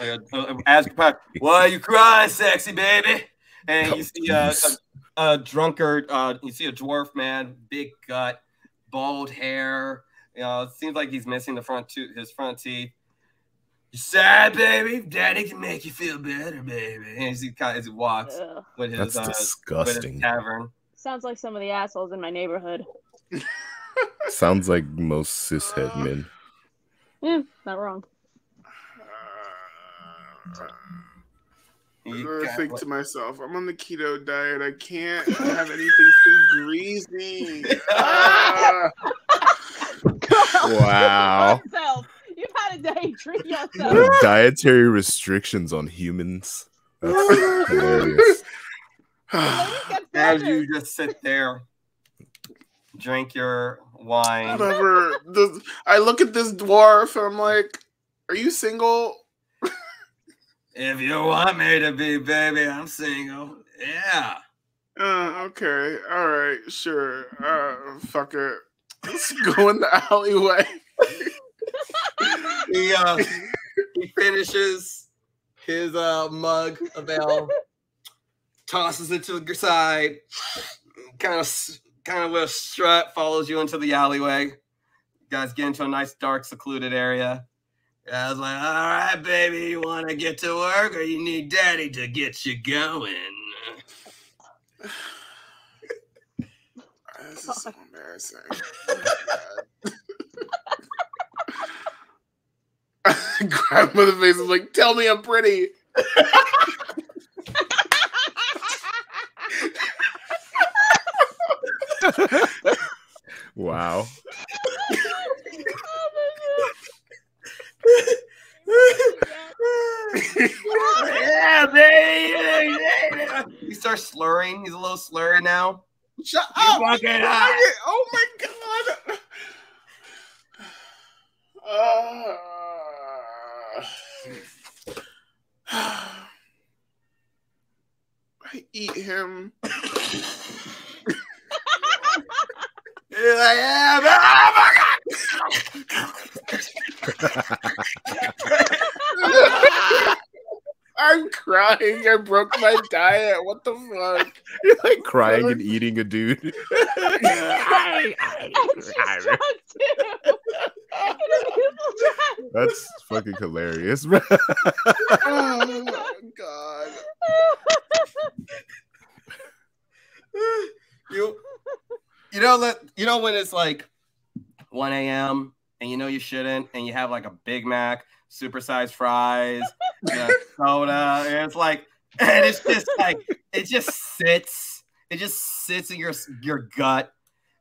are you crying, sexy baby? And you see a drunkard, you see a dwarf man, big gut, bald hair. It seems like he's missing his front teeth. You sad, baby? Daddy can make you feel better, baby. And as he walks with his disgusting. With his tavern. Sounds like some of the assholes in my neighborhood. Sounds like most cishet men. Yeah, not wrong. I think to myself, I'm on the keto diet. I can't have anything too greasy. Wow. You've had a day. Treat yourself. Dietary restrictions on humans. That's hilarious. As you just sit there, drink your wine. Whatever. I look at this dwarf and I'm like, "Are you single?" If you want me to be, baby, I'm single. Yeah. Okay. All right. Sure. Fuck it. Let's go in the alleyway. He finishes his mug of ale, tosses it to the side, kind of with a strut, follows you into the alleyway. You guys get into a nice, dark, secluded area. I was like, "All right, baby, you want to get to work, or you need daddy to get you going?" This is so embarrassing. Grab him in the face and like, "Tell me I'm pretty." Wow. Yeah, baby. He starts slurring. He's a little slurry now. Shut You up! fucking hot. Oh my god! I eat him. You're like, yeah, man. Oh my god. I'm crying. I broke my diet. What the fuck? You're like crying and eating a dude. And she's drunk too. In a beautiful dress. That's fucking hilarious, bro. Oh god. You know when it's like 1 a.m. and you know you shouldn't, and you have like a Big Mac, supersized fries, soda, and it's like, and it's just like it just sits in your gut,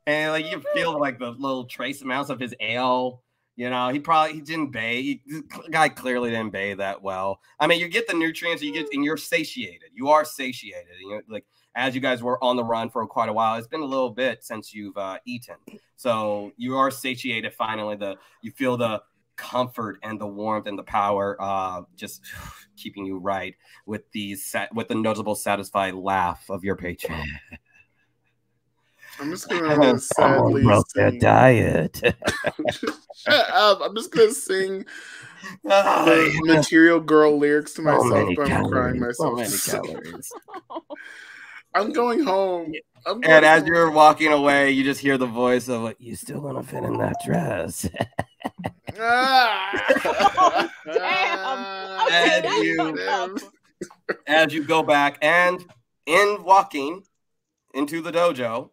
and like you feel like the little trace amounts of his ale. You know, he didn't bathe. The guy clearly didn't bathe that well. I mean, you get the nutrients, and you're satiated. You are satiated. You know, like as you guys were on the run for quite a while, it's been a little bit since you've eaten. So you are satiated. Finally, you feel the comfort and the warmth and the power, just keeping you right with the notable satisfied laugh of your patron. I'm just gonna sadly sing. Diet. Shut up! I'm just gonna sing the Material Girl lyrics to myself, but I'm crying myself. I'm going home. And as you're walking away, you just hear the voice of like, "You still gonna fit in that dress?" Oh, damn. As you go back, and in walking into the dojo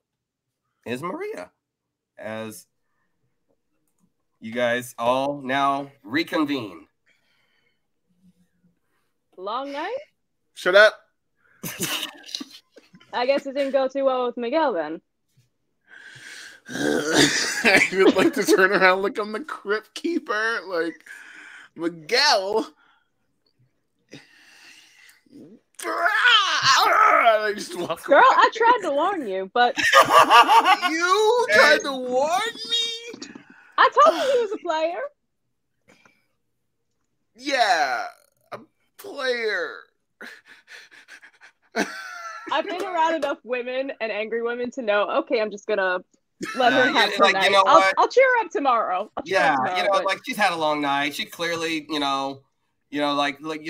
is Maria, as you guys all now reconvene. Long night? Shut up. I guess it didn't go too well with Miguel then. I would like to turn around like I'm the crypt keeper. Like, Miguel. I just walk Girl, away. I tried to warn you, but You tried to warn me? I told you he was a player. Yeah, a player. I've been around enough women and angry women to know, okay, I'm just gonna let her have her like, night. you know what? I'll cheer her up tomorrow. Like she's had a long night. She clearly, like let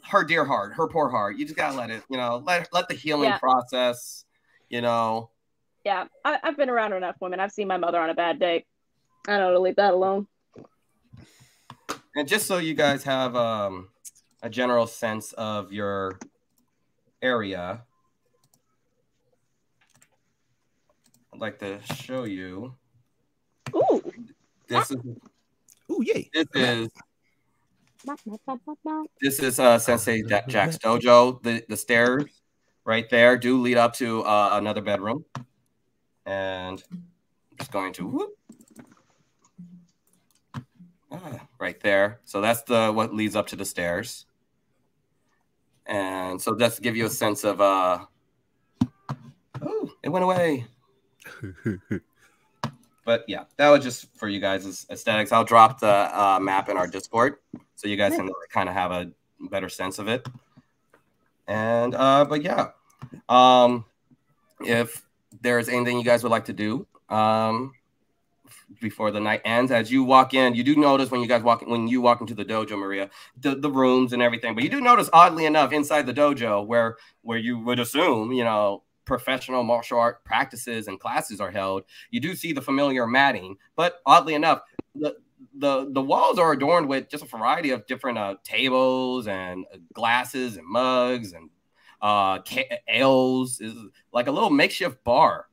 her dear heart, her poor heart. You just gotta let it, let the healing process, Yeah, I've been around enough women. I've seen my mother on a bad day. I don't know to leave that alone. And just so you guys have a general sense of your area, I'd like to show you. Ooh. This is. Ooh, yay. This is Sensei Jack's dojo. The stairs right there do lead up to another bedroom, and I'm just going to right there. So that's what leads up to the stairs, and so just to give you a sense of oh, it went away. But yeah, that was just for you guys' aesthetics. I'll drop the map in our Discord so you guys can kind of have a better sense of it. And but yeah, if there's anything you guys would like to do before the night ends, as you walk in, you do notice when you walk into the dojo, Maria, the rooms and everything. But you do notice, oddly enough, inside the dojo where you would assume, professional martial art practices and classes are held, you do see the familiar matting, but oddly enough, the walls are adorned with just a variety of different tables and glasses and mugs and ales. Is like a little makeshift bar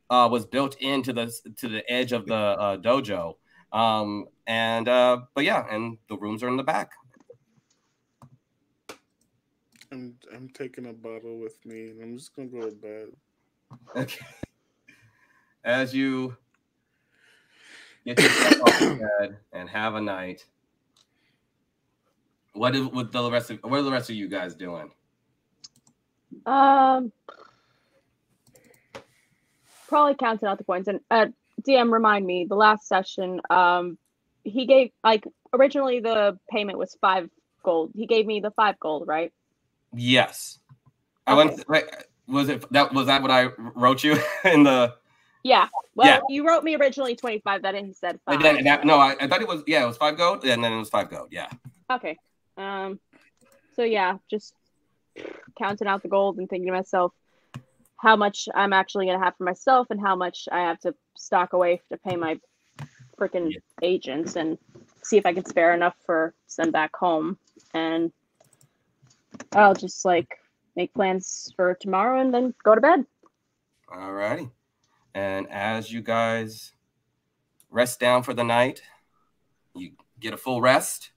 was built into the edge of the dojo, but yeah, and the rooms are in the back. I'm taking a bottle with me, and I'm just gonna go to bed. Okay. as you get yourself off the bed and have a night, what are the rest of you guys doing? Probably counting out the points. And DM, remind me, the last session, he gave, like, originally the payment was 5 gold. He gave me the 5 gold, right? Yes. Okay. Was that what I wrote you in the? Yeah. Well, you wrote me originally 25. Then he said 5. I thought it was it was 5 gold, and then it was 5 gold. Yeah. Okay. So yeah, just counting out the gold and thinking to myself how much I'm actually gonna have for myself and how much I have to stock away to pay my freaking agents, and see if I can spare enough for send back home. And I'll just like make plans for tomorrow and then go to bed. All righty. And as you guys rest down for the night, you get a full rest.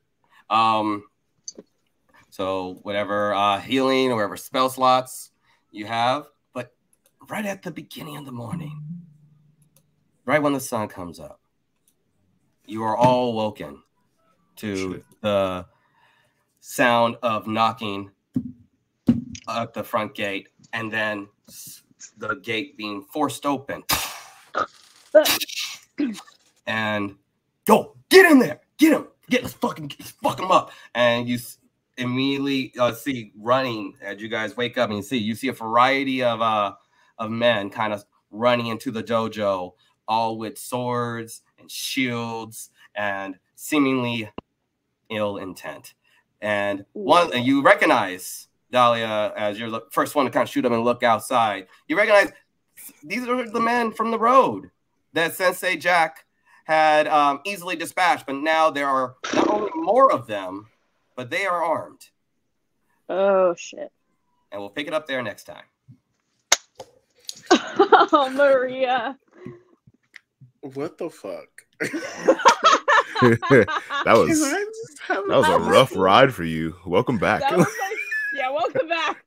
So whatever healing or whatever spell slots you have, but right at the beginning of the morning, right when the sun comes up, you are all woken to the sound of knocking at the front gate, and then the gate being forced open. And go, get in there, get him, let's fuck him up. And you immediately see running as you guys wake up, and you see a variety of men kind of running into the dojo, all with swords and shields and seemingly ill intent. And you recognize Dahlia as you're the first one to kind of shoot up and look outside. You recognize these are the men from the road that Sensei Jack had easily dispatched, but now there are not only more of them, but they are armed. Oh, shit. And we'll pick it up there next time. Oh, Maria. What the fuck? that was a rough ride for you. Welcome back. That was like, yeah, welcome back.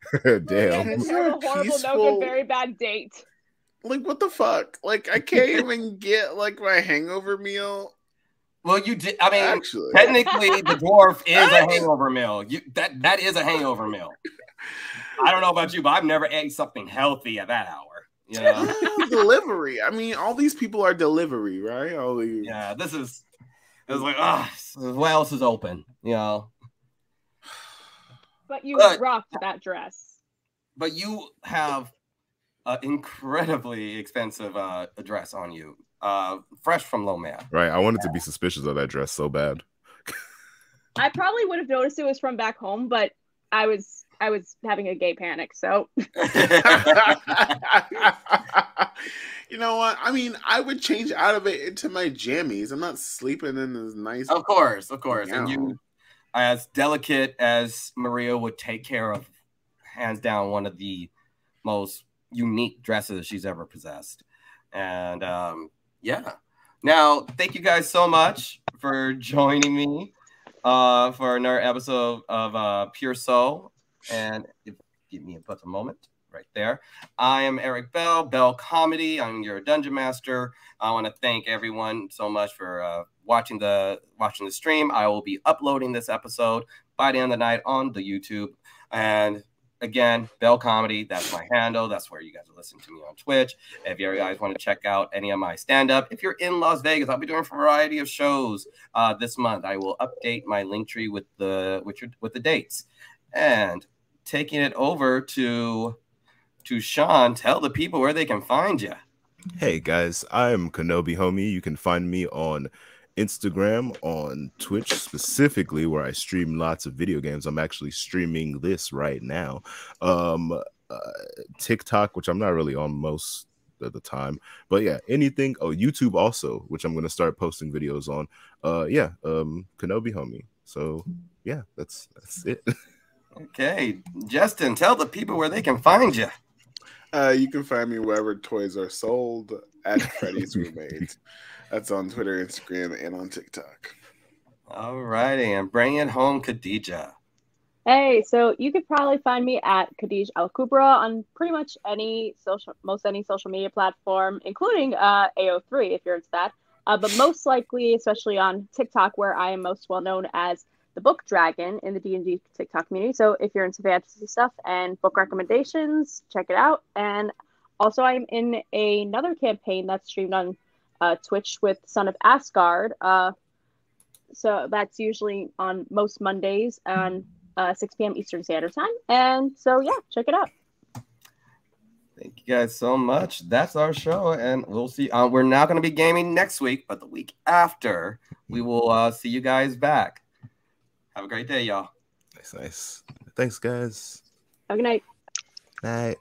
Damn. It's a horrible, no good, very bad date. Like, what the fuck? Like, I can't even get, like, my hangover meal. Well, you did. I mean, actually, technically, the dwarf is a hangover meal. That is a hangover meal. I don't know about you, but I've never ate something healthy at that hour. You know? Delivery. I mean, all these people are delivery, right? Yeah, it's like, what else is open? You know. But you rocked that dress. But you have an incredibly expensive dress on you, fresh from Lomea. Right. I wanted to be suspicious of that dress so bad. I probably would have noticed it was from back home, but I was having a gay panic, so. You know what? I mean, I would change out of it into my jammies. I'm not sleeping in this nice. Of course. And you, as delicate as Maria would take care of, hands down, one of the most unique dresses she's ever possessed. And yeah. Now, thank you guys so much for joining me for another episode of Pure Soul. And give me a moment right there. I am Eric Bell Comedy. I'm your dungeon master. I want to thank everyone so much for watching the stream. I will be uploading this episode by the end of the night on the YouTube. And again, Bell Comedy, that's my handle. That's where you guys are listening to me on Twitch. If you guys want to check out any of my stand-up, if you're in Las Vegas, I'll be doing a variety of shows this month. I will update my Linktree with the dates. And taking it over to Sean, tell the people where they can find you. Hey guys, I'm Kenobi Homie. You can find me on Instagram, on Twitch specifically, where I stream lots of video games. I'm actually streaming this right now. TikTok, which I'm not really on most of the time, but yeah, anything. Oh, YouTube also, which I'm gonna start posting videos on. Kenobi Homie. So yeah, that's it. Okay, Justin, tell the people where they can find you. You can find me wherever toys are sold at Freddy's Roommate. That's on Twitter, Instagram, and on TikTok. All righty, and bring it home, Khadija. Hey, so you could probably find me at Khadij Al Kubra on pretty much most any social media platform, including AO3 if you're into that. But most likely, especially on TikTok, where I am most well known as the Book Dragon in the D&D TikTok community. So if you're into fantasy stuff and book recommendations, check it out. And also, I'm in another campaign that's streamed on Twitch with Son of Asgard. So that's usually on most Mondays on 6 p.m. Eastern Standard Time. And so, yeah, check it out. Thank you guys so much. That's our show, and we'll see. We're not going to be gaming next week, but the week after, we will see you guys back. Have a great day, y'all. Nice. Thanks, guys. Have a good night. Night.